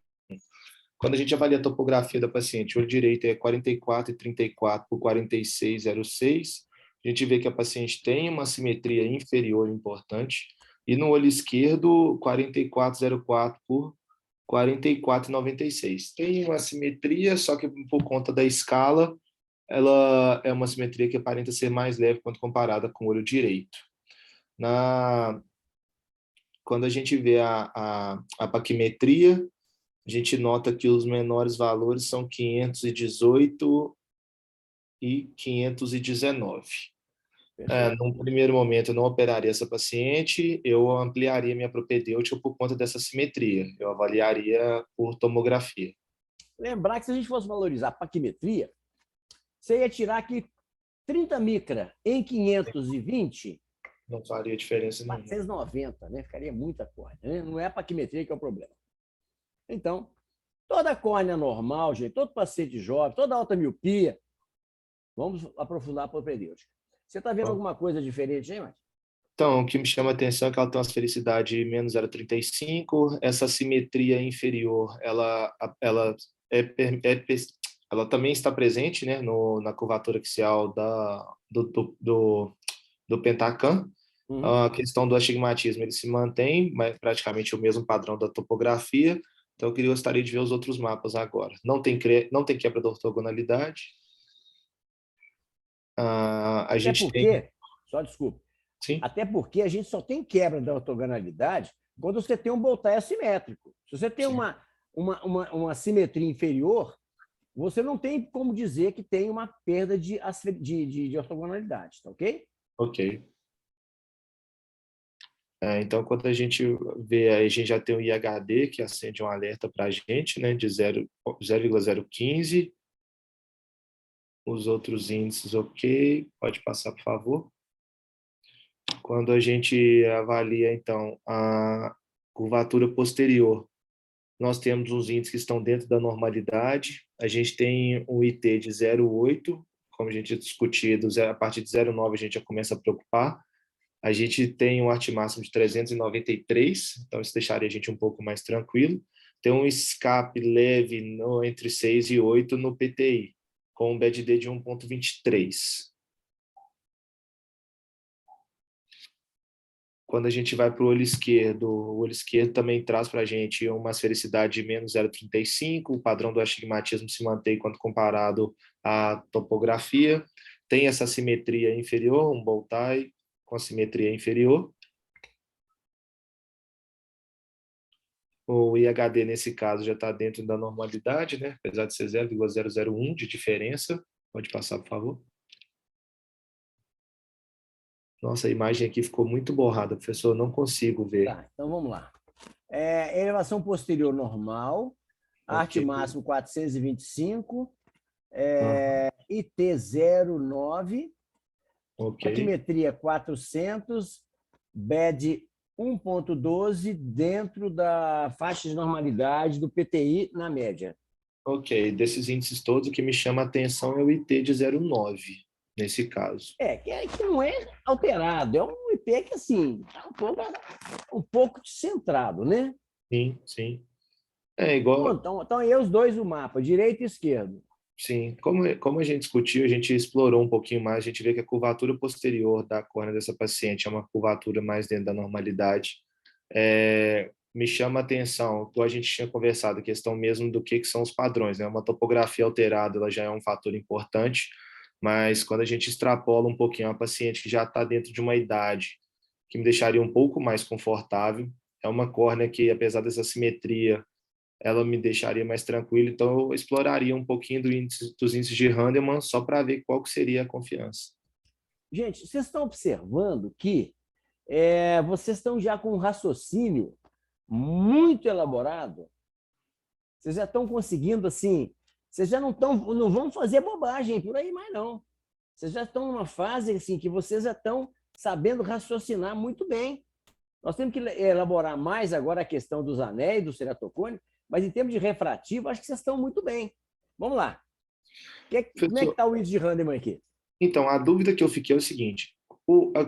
Quando a gente avalia a topografia da paciente, o olho direito é 44,34 por 46,06, a gente vê que a paciente tem uma simetria inferior importante, e no olho esquerdo, 44,04 por 44,96. Tem uma simetria, só que por conta da escala, ela é uma simetria que aparenta ser mais leve quando comparada com o olho direito. Quando a gente vê a paquimetria, a gente nota que os menores valores são 518 e 519. Num primeiro momento, eu não operaria essa paciente, eu ampliaria minha propedêutica por conta dessa simetria. Eu avaliaria por tomografia. Lembrar que se a gente fosse valorizar a paquimetria, você ia tirar aqui 30 micra em 520, não faria diferença nenhuma. 490, né? Ficaria muita córnea, né? Não é a paquimetria que é o problema. Então, toda córnea normal, gente, todo paciente jovem, toda alta miopia, vamos aprofundar a propedêutica. Você está vendo alguma coisa diferente aí, Márcio? Então, o que me chama a atenção é que ela tem uma esfericidade menos 0,35, essa simetria inferior, ela também está presente, né, na curvatura axial do pentacam. A questão do astigmatismo, ele se mantém, mas praticamente o mesmo padrão da topografia. Então, eu gostaria de ver os outros mapas agora. Não tem quebra da ortogonalidade. Só desculpa. Sim. Até porque a gente só tem quebra da ortogonalidade quando você tem um Boltai assimétrico. Se você tem uma simetria inferior, você não tem como dizer que tem uma perda de ortogonalidade, tá ok? Ok. Então, quando a gente vê, a gente já tem o IHD, que acende um alerta para a gente, né, de 0,015. Os outros índices, ok. Pode passar, por favor. Quando a gente avalia, então, a curvatura posterior, nós temos os índices que estão dentro da normalidade. A gente tem um IT de 0,8, como a gente discutiu, a partir de 0,9 a gente já começa a preocupar. A gente tem um arte máximo de 393, então isso deixaria a gente um pouco mais tranquilo. Tem um escape leve entre 6 e 8 no PTI, com um BED-D de 1,23. Quando a gente vai para o olho esquerdo também traz para a gente uma esfericidade de menos 0,35, o padrão do astigmatismo se mantém quando comparado à topografia. Tem essa simetria inferior, um Boltai com a simetria inferior. O IHD, nesse caso, já está dentro da normalidade, né? Apesar de ser 0,001 de diferença. Pode passar, por favor. Nossa, a imagem aqui ficou muito borrada, professor, eu não consigo ver. Tá, então vamos lá. Elevação posterior normal, arte máximo 425, IT 0,9, paquimetria 400, BED 1,12 dentro da faixa de normalidade do PTI na média. Ok, desses índices todos, o que me chama a atenção é o IT de 0,9. Nesse caso. Que não é alterado, é um IP que, assim, está um pouco descentrado, né? Sim, sim. É igual... Então, aí os dois o mapa, direito e esquerdo. Sim, como a gente discutiu, a gente explorou um pouquinho mais, a gente vê que a curvatura posterior da córnea dessa paciente é uma curvatura mais dentro da normalidade. Me chama a atenção, a gente tinha conversado, a questão mesmo do que são os padrões, né? Uma topografia alterada, ela já é um fator importante, mas quando a gente extrapola um pouquinho a paciente que já está dentro de uma idade que me deixaria um pouco mais confortável, é uma córnea que, apesar dessa simetria, ela me deixaria mais tranquilo, então eu exploraria um pouquinho dos índices de Hahnemann só para ver qual que seria a confiança. Gente, vocês estão observando que vocês estão já com um raciocínio muito elaborado, vocês já estão conseguindo, assim, vocês já não vão fazer bobagem por aí mais, não. Vocês já estão numa fase assim, que vocês já estão sabendo raciocinar muito bem. Nós temos que elaborar mais agora a questão dos anéis, do ceratocone, mas em termos de refrativo, acho que vocês estão muito bem. Vamos lá. Como é que está o índice de Randeman aqui? Então, a dúvida que eu fiquei é o seguinte: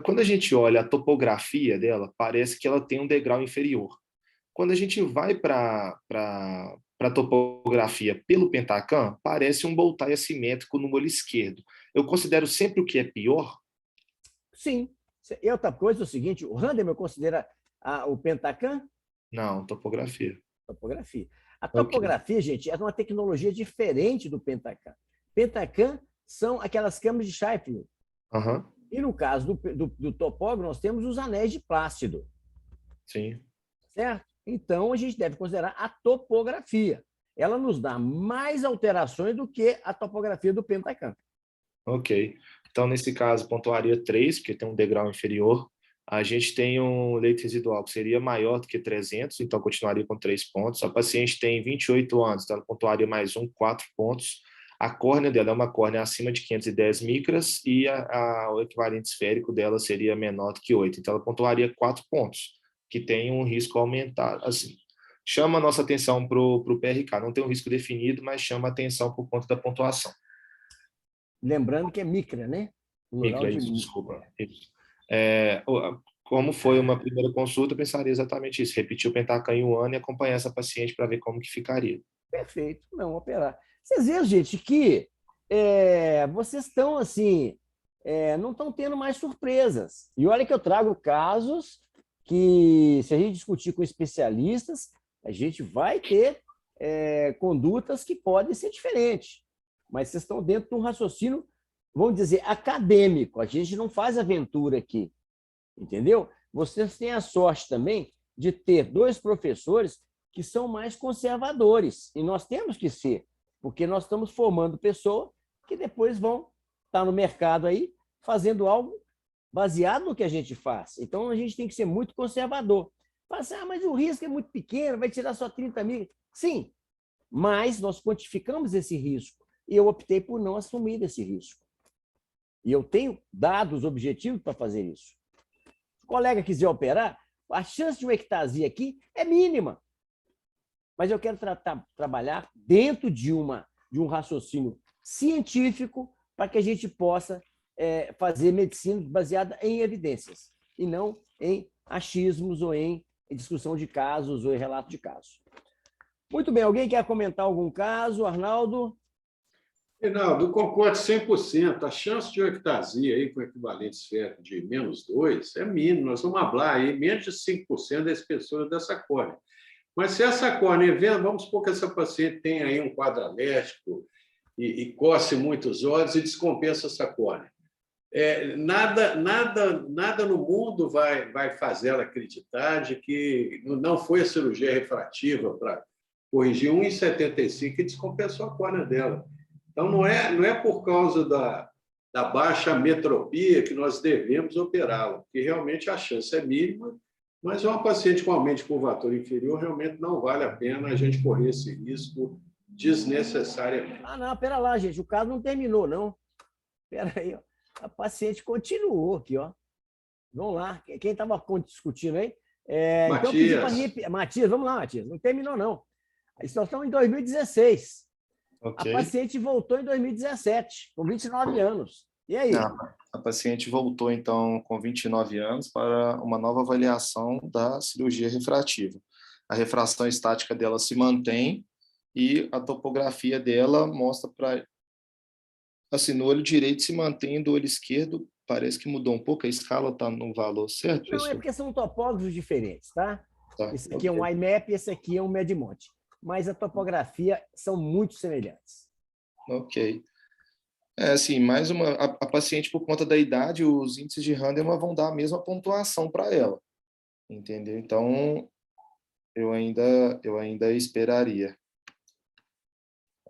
quando a gente olha a topografia dela, parece que ela tem um degrau inferior. Quando a gente vai para a topografia pelo Pentacam, parece um boltai assimétrico no olho esquerdo. Eu considero sempre o que é pior? Sim. E outra coisa é o seguinte, o Randeman considera o Pentacam? Não, topografia. Topografia. A Ok. topografia, gente, é uma tecnologia diferente do Pentacam. Pentacam são aquelas câmeras de Scheifele. Aham, E no caso do topógrafo, nós temos os anéis de Plácido, sim. certo? Então, a gente deve considerar a topografia. Ela nos dá mais alterações do que a topografia do Pentacam. Ok. Então, nesse caso, pontuaria 3, porque tem um degrau inferior. A gente tem um leito residual que seria maior do que 300, então continuaria com 3 pontos. A paciente tem 28 anos, então ela pontuaria mais 4 pontos. A córnea dela é uma córnea acima de 510 micras e o equivalente esférico dela seria menor do que 8. Então, ela pontuaria 4 pontos, que tem um risco aumentado. Assim, chama a nossa atenção para o PRK. Não tem um risco definido, mas chama a atenção por conta da pontuação. Lembrando que é micra, né? Plural Micra, de isso, desculpa. Isso. Como foi uma primeira consulta, eu pensaria exatamente isso. Repetir o Pentacam em um ano e acompanhar essa paciente para ver como que ficaria. Perfeito, não operar. Vocês viram, gente, que vocês estão assim, não estão tendo mais surpresas. E olha que eu trago casos que, se a gente discutir com especialistas, a gente vai ter condutas que podem ser diferentes. Mas vocês estão dentro de um raciocínio, vamos dizer, acadêmico. A gente não faz aventura aqui, entendeu? Vocês têm a sorte também de ter 2 professores que são mais conservadores. E nós temos que ser, porque nós estamos formando pessoas que depois vão estar no mercado aí fazendo algo baseado no que a gente faz. Então, a gente tem que ser muito conservador. Fala, mas o risco é muito pequeno, vai tirar só 30 mil. Sim, mas nós quantificamos esse risco e eu optei por não assumir esse risco. E eu tenho dados objetivos para fazer isso. Se o colega quiser operar, a chance de uma ectasia aqui é mínima. Mas eu quero trabalhar dentro de um raciocínio científico para que a gente possa fazer medicina baseada em evidências e não em achismos ou em discussão de casos ou em relato de casos. Muito bem, alguém quer comentar algum caso? Arnaldo? Reinaldo, eu concordo 100%. A chance de uma ectasia aí com equivalente esférico de -2 é mínima. Nós vamos falar aí, menos de 5% das pessoas dessa córnea. Mas se essa córnea, vamos supor que essa paciente tem aí um quadro alérgico e coce muitos olhos e descompensa essa córnea. Nada no mundo vai fazer ela acreditar de que não foi a cirurgia refrativa para corrigir 1,75 e descompensou a córnea dela. Então, não é por causa da baixa metropia que nós devemos operá-la, porque realmente a chance é mínima, mas uma paciente com aumento de curvatura inferior realmente não vale a pena a gente correr esse risco desnecessariamente. Não, pera lá, gente, o caso não terminou, não. Pera aí, ó. A paciente continuou aqui, ó. Vamos lá, quem estava discutindo aí? Matias. Então, Matias, vamos lá, Matias, não terminou, não. A situação em 2016. Okay. A paciente voltou em 2017, com 29 anos. E aí? A paciente voltou, então, com 29 anos para uma nova avaliação da cirurgia refrativa. A refração estática dela se mantém e a topografia dela mostra para... Assim, no olho direito se mantém, do olho esquerdo parece que mudou um pouco, a escala está no valor certo? Não, é porque são topógrafos diferentes, tá? Esse aqui okay. É um IMAP e esse aqui é um Medmonte. Mas a topografia são muito semelhantes. Ok. Assim, mais uma... A paciente, por conta da idade, os índices de Randeman vão dar a mesma pontuação para ela. Entendeu? Então, eu ainda esperaria.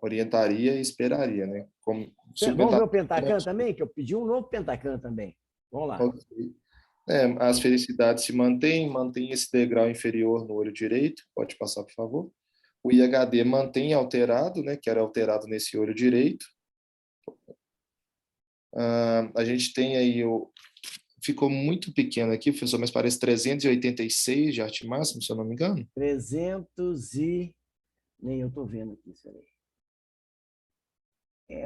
Orientaria e esperaria, né? Vamos ver o Pentacam também? Que eu pedi um novo Pentacam também. Vamos lá. Okay. As felicidades se mantêm, mantém esse degrau inferior no olho direito. Pode passar, por favor. O IHD mantém alterado, né? Que era alterado nesse olho direito. A gente tem aí ficou muito pequeno aqui, professor, mas parece 386 de arte máxima, se eu não me engano. 300 e... Nem eu estou vendo aqui, peraí.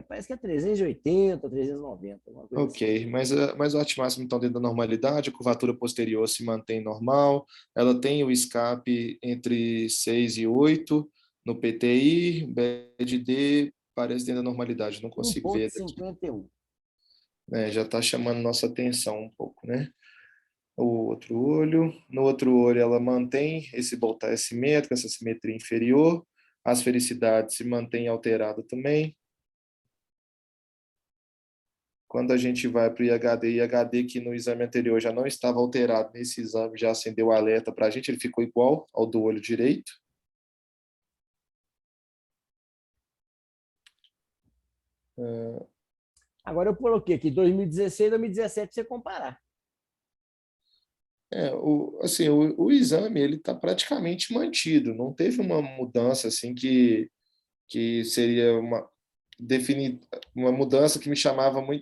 Parece que é 380, 390, alguma coisa assim. Ok, mas o arte máximo então dentro da normalidade, a curvatura posterior se mantém normal, ela tem o escape entre 6 e 8 no PTI, BED parece dentro da normalidade, não consigo ver daqui. 1,51. Já está chamando nossa atenção um pouco, né? O outro olho, no outro olho ela mantém esse voltar simétrico, essa simetria inferior, as fericidades se mantêm alteradas também. Quando a gente vai para o IHD que no exame anterior já não estava alterado, nesse exame já acendeu o alerta para a gente, ele ficou igual ao do olho direito. Agora eu coloquei aqui 2016 e 2017 para você comparar. O exame ele está praticamente mantido, não teve uma mudança assim que seria uma mudança que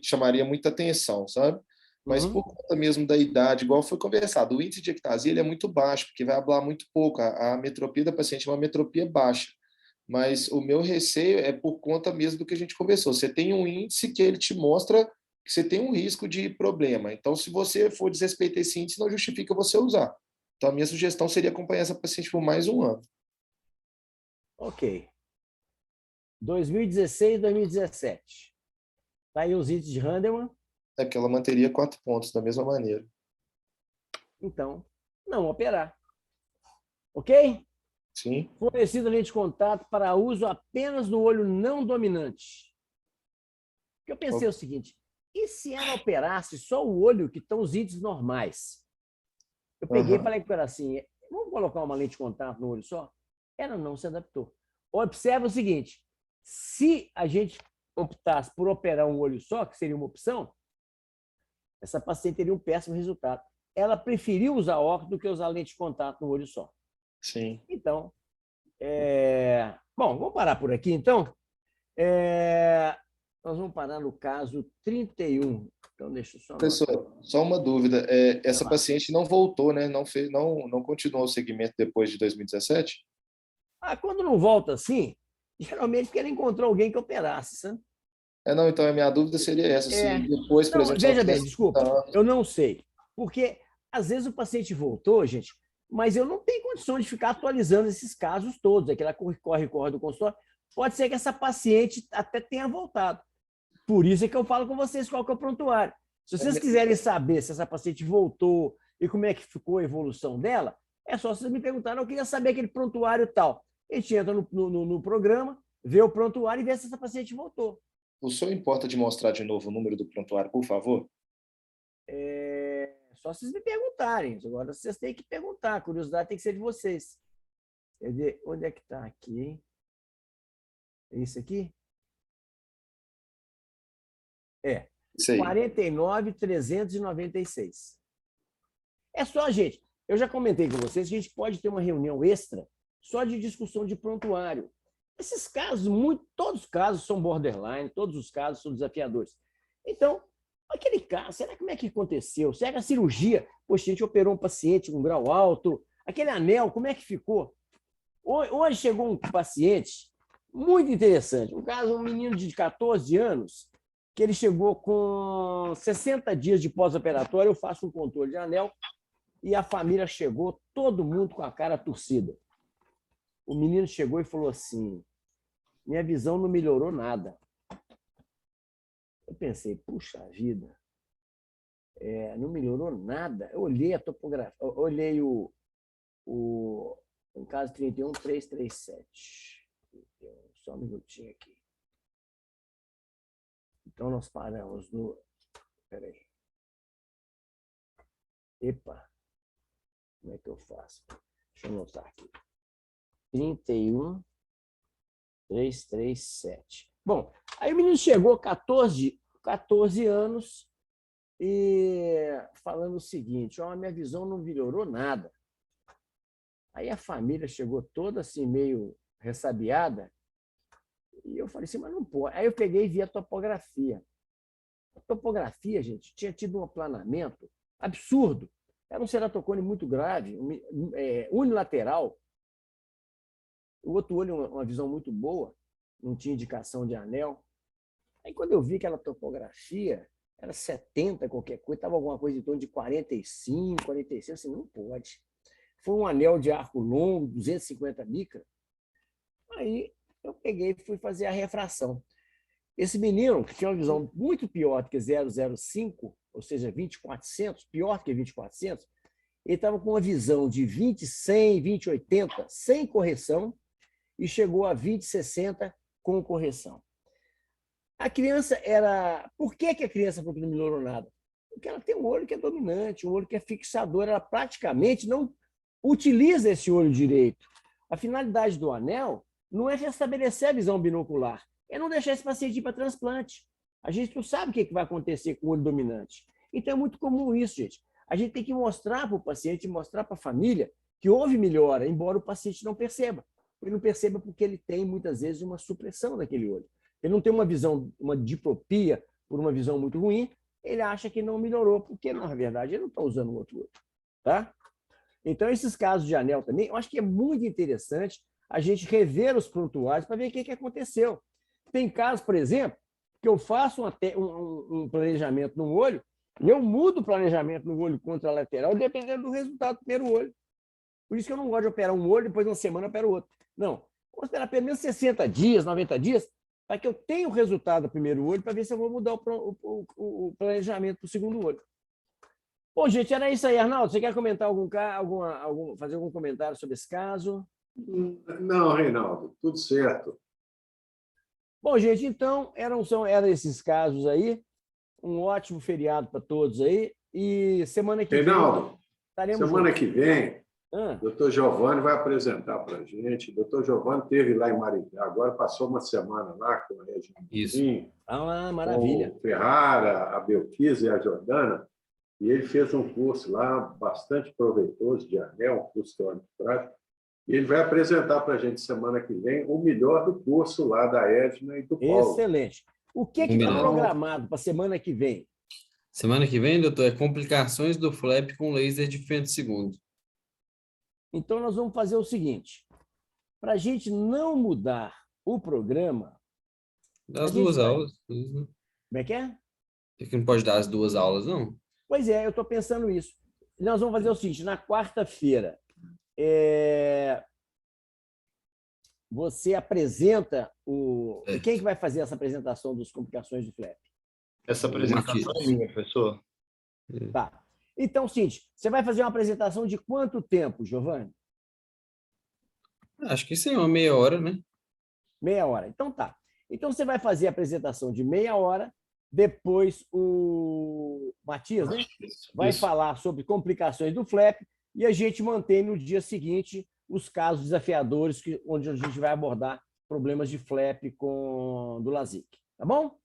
chamaria muita atenção, sabe? Mas por conta mesmo da idade, igual foi conversado, o índice de ectasia ele é muito baixo, porque vai hablar muito pouco. A metropia da paciente é uma metropia baixa. Mas o meu receio é por conta mesmo do que a gente conversou. Você tem um índice que ele te mostra que você tem um risco de problema. Então, se você for desrespeitar esse índice, não justifica você usar. Então, a minha sugestão seria acompanhar essa paciente por mais um ano. Ok. 2016, 2017. Está aí os índices de Handelman. É que ela manteria 4 pontos da mesma maneira. Então, não operar. Ok? Sim. Fornecido lente de contato para uso apenas no olho não dominante. Porque eu pensei o seguinte, e se ela operasse só o olho que estão os índices normais? Eu peguei e falei com ela assim, vamos colocar uma lente de contato no olho só? Ela não se adaptou. Observa o seguinte, se a gente optasse por operar um olho só, que seria uma opção, essa paciente teria um péssimo resultado. Ela preferiu usar óculos do que usar lente de contato no olho só. Sim. Então, bom, vamos parar por aqui, então. Nós vamos parar no caso 31. Então, deixa eu só... Professor, só uma dúvida. Essa paciente não voltou, né? Não continuou o segmento depois de 2017? Quando não volta assim, geralmente porque ela encontrou alguém que operasse, sabe? Não, então a minha dúvida seria essa. Se depois, por Não, exemplo... veja bem, desculpa, eu não sei. Porque, às vezes, o paciente voltou, gente, mas eu não tenho condições de ficar atualizando esses casos todos. Aquela corre do consultório. Pode ser que essa paciente até tenha voltado. Por isso é que eu falo com vocês qual que é o prontuário. Se vocês quiserem saber se essa paciente voltou e como é que ficou a evolução dela, é só vocês me perguntarem. Eu queria saber aquele prontuário tal. A gente entra no programa, vê o prontuário e vê se essa paciente voltou. O senhor importa de mostrar de novo o número do prontuário, por favor? Só vocês me perguntarem. Agora vocês têm que perguntar. A curiosidade tem que ser de vocês. Quer dizer, onde é que está aqui, hein? É isso aqui? 49.396. É só, gente. Eu já comentei com vocês que a gente pode ter uma reunião extra só de discussão de prontuário. Esses casos, todos os casos são borderline, todos os casos são desafiadores. Então, aquele caso, será como é que aconteceu? Será que a cirurgia, poxa, a gente operou um paciente com grau alto, aquele anel, como é que ficou? Hoje chegou um paciente muito interessante, um menino de 14 anos, que ele chegou com 60 dias de pós-operatório, eu faço um controle de anel, e a família chegou, todo mundo com a cara torcida. O menino chegou e falou assim, minha visão não melhorou nada. Eu pensei, puxa vida, não melhorou nada. Eu olhei a topografia, eu olhei no caso 31.337. Só um minutinho aqui. Então, nós paramos no... Peraí. Epa. Como é que eu faço? Deixa eu anotar aqui. 31.337. Bom, aí o menino chegou 14 anos e falando o seguinte, minha visão não melhorou nada. Aí a família chegou toda assim, meio ressabiada, e eu falei assim, mas não pode. Aí eu peguei e vi a topografia. A topografia, gente, tinha tido um aplanamento absurdo. Era um ceratocone muito grave, unilateral. O outro olho, uma visão muito boa, não tinha indicação de anel. Aí quando eu vi aquela topografia, era 70 qualquer coisa, estava alguma coisa em torno de 45, 46, assim, não pode. Foi um anel de arco longo, 250 micras. Aí eu peguei e fui fazer a refração. Esse menino, que tinha uma visão muito pior do que 0,05, ou seja, 20/400, pior do que 20/400, ele estava com uma visão de 20/100, 20/80, sem correção, e chegou a 20/60 com correção. A criança era... Por que a criança não melhorou nada? Porque ela tem um olho que é dominante, um olho que é fixador, ela praticamente não utiliza esse olho direito. A finalidade do anel não é restabelecer a visão binocular, é não deixar esse paciente ir para transplante. A gente não sabe o que vai acontecer com o olho dominante. Então é muito comum isso, gente. A gente tem que mostrar para o paciente, mostrar para a família que houve melhora, embora o paciente não perceba. Ele não perceba porque ele tem, muitas vezes, uma supressão daquele olho. Ele não tem uma visão, uma diplopia por uma visão muito ruim, ele acha que não melhorou, porque, na verdade, ele não está usando o outro olho. Tá? Então, esses casos de anel também, eu acho que é muito interessante a gente rever os prontuários para ver o que aconteceu. Tem casos, por exemplo, que eu faço um planejamento no olho e eu mudo o planejamento no olho contralateral dependendo do resultado do primeiro olho. Por isso que eu não gosto de operar um olho e depois de uma semana eu opero o outro. Não, vou esperar pelo menos 60 dias, 90 dias, para que eu tenha o resultado do primeiro olho para ver se eu vou mudar o planejamento para o segundo olho. Bom, gente, era isso aí. Arnaldo, você quer comentar fazer algum comentário sobre esse caso? Não, Reinaldo, tudo certo. Bom, gente, então eram esses casos aí. Um ótimo feriado para todos aí. E semana que Reinaldo, vem... semana que vem, o doutor Giovanni vai apresentar para a gente. O doutor Giovanni esteve lá em Maringá, agora passou uma semana lá com a Regina. Maravilha. Com o Ferrara, a Belquisa e a Jordana, e ele fez um curso lá bastante proveitoso de anel, um curso teórico prático, e ele vai apresentar para a gente semana que vem o melhor do curso lá da Edna e do Paulo. Excelente. O que está programado para a semana que vem? Semana que vem, doutor, é complicações do flap com laser de femtosegundo. Então, nós vamos fazer o seguinte. Para a gente não mudar o programa... Das duas aulas. Como é que é? É que não pode dar as duas aulas, não? Pois é, eu estou pensando isso. Nós vamos fazer o seguinte, na quarta-feira, você apresenta o... Quem que vai fazer essa apresentação das complicações do flap? Essa apresentação é minha, professor. Tá. Então, seguinte, você vai fazer uma apresentação de quanto tempo, Giovanni? Acho que sim, uma meia hora, né? Meia hora. Então tá. Então você vai fazer a apresentação de meia hora, depois o Matias, né? Vai falar sobre complicações do flap e a gente mantém no dia seguinte os casos desafiadores onde a gente vai abordar problemas de flap do LASIK. Tá bom?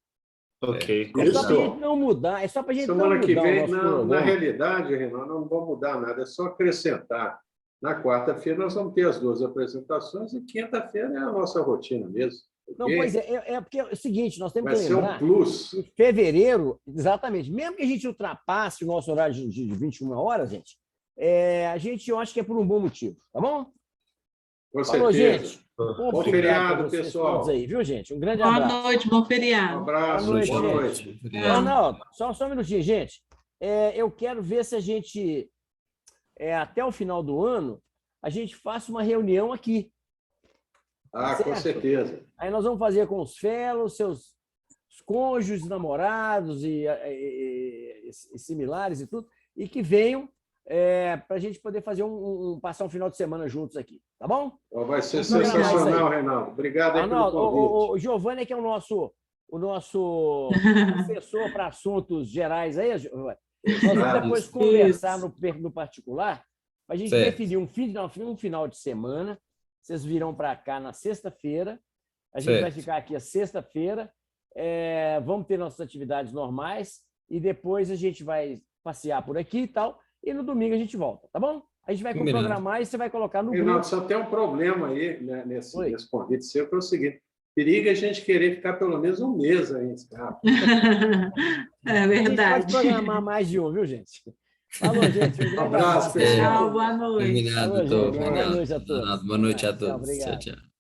Ok. É só para a gente não mudar, é só para a gente Semana não mudar que vem, o nosso programa. na realidade, Renan, não vamos mudar nada, é só acrescentar. Na quarta-feira nós vamos ter as duas apresentações e quinta-feira é a nossa rotina mesmo. Não, pois é porque é o seguinte, nós temos vai que lembrar ser um plus. que em fevereiro, exatamente, mesmo que a gente ultrapasse o nosso horário de 21 horas, gente, a gente, eu acho que é por um bom motivo, tá bom? Com Falou, certeza. gente. Bom feriado, pessoal. Aí, viu, gente? Um grande Boa abraço. noite, bom Um feriado. abraço, Boa noite, boa gente. noite. Arnaldo, só um minutinho, gente. Eu quero ver se a gente, até o final do ano, a gente faça uma reunião aqui. Ah, com certeza. Aí nós vamos fazer com os fellows, seus cônjuges, namorados e similares e tudo, e que venham para a gente poder fazer passar um final de semana juntos aqui, tá bom? Vai ser sensacional, Reinaldo. Obrigado aí pelo convite. O Giovanni, que é o nosso assessor para assuntos gerais aí, Giovanni. Nós vamos depois conversar no particular, para a gente definir um final de semana. Vocês virão para cá na sexta-feira, a gente vai ficar aqui a sexta-feira, vamos ter nossas atividades normais e depois a gente vai passear por aqui e tal, e no domingo a gente volta, tá bom? A gente vai programar e você vai colocar no grupo. Reinaldo, só tem um problema aí, né, nesse convite seu, que é o seguinte: periga a gente querer ficar pelo menos um mês aí. É verdade. A gente pode programar mais de um, viu, gente? Falou, gente. Um abraço, pessoal. Boa noite. Terminado, doutor. Boa noite a todos. Boa noite a todos. Obrigado. Tchau, tchau.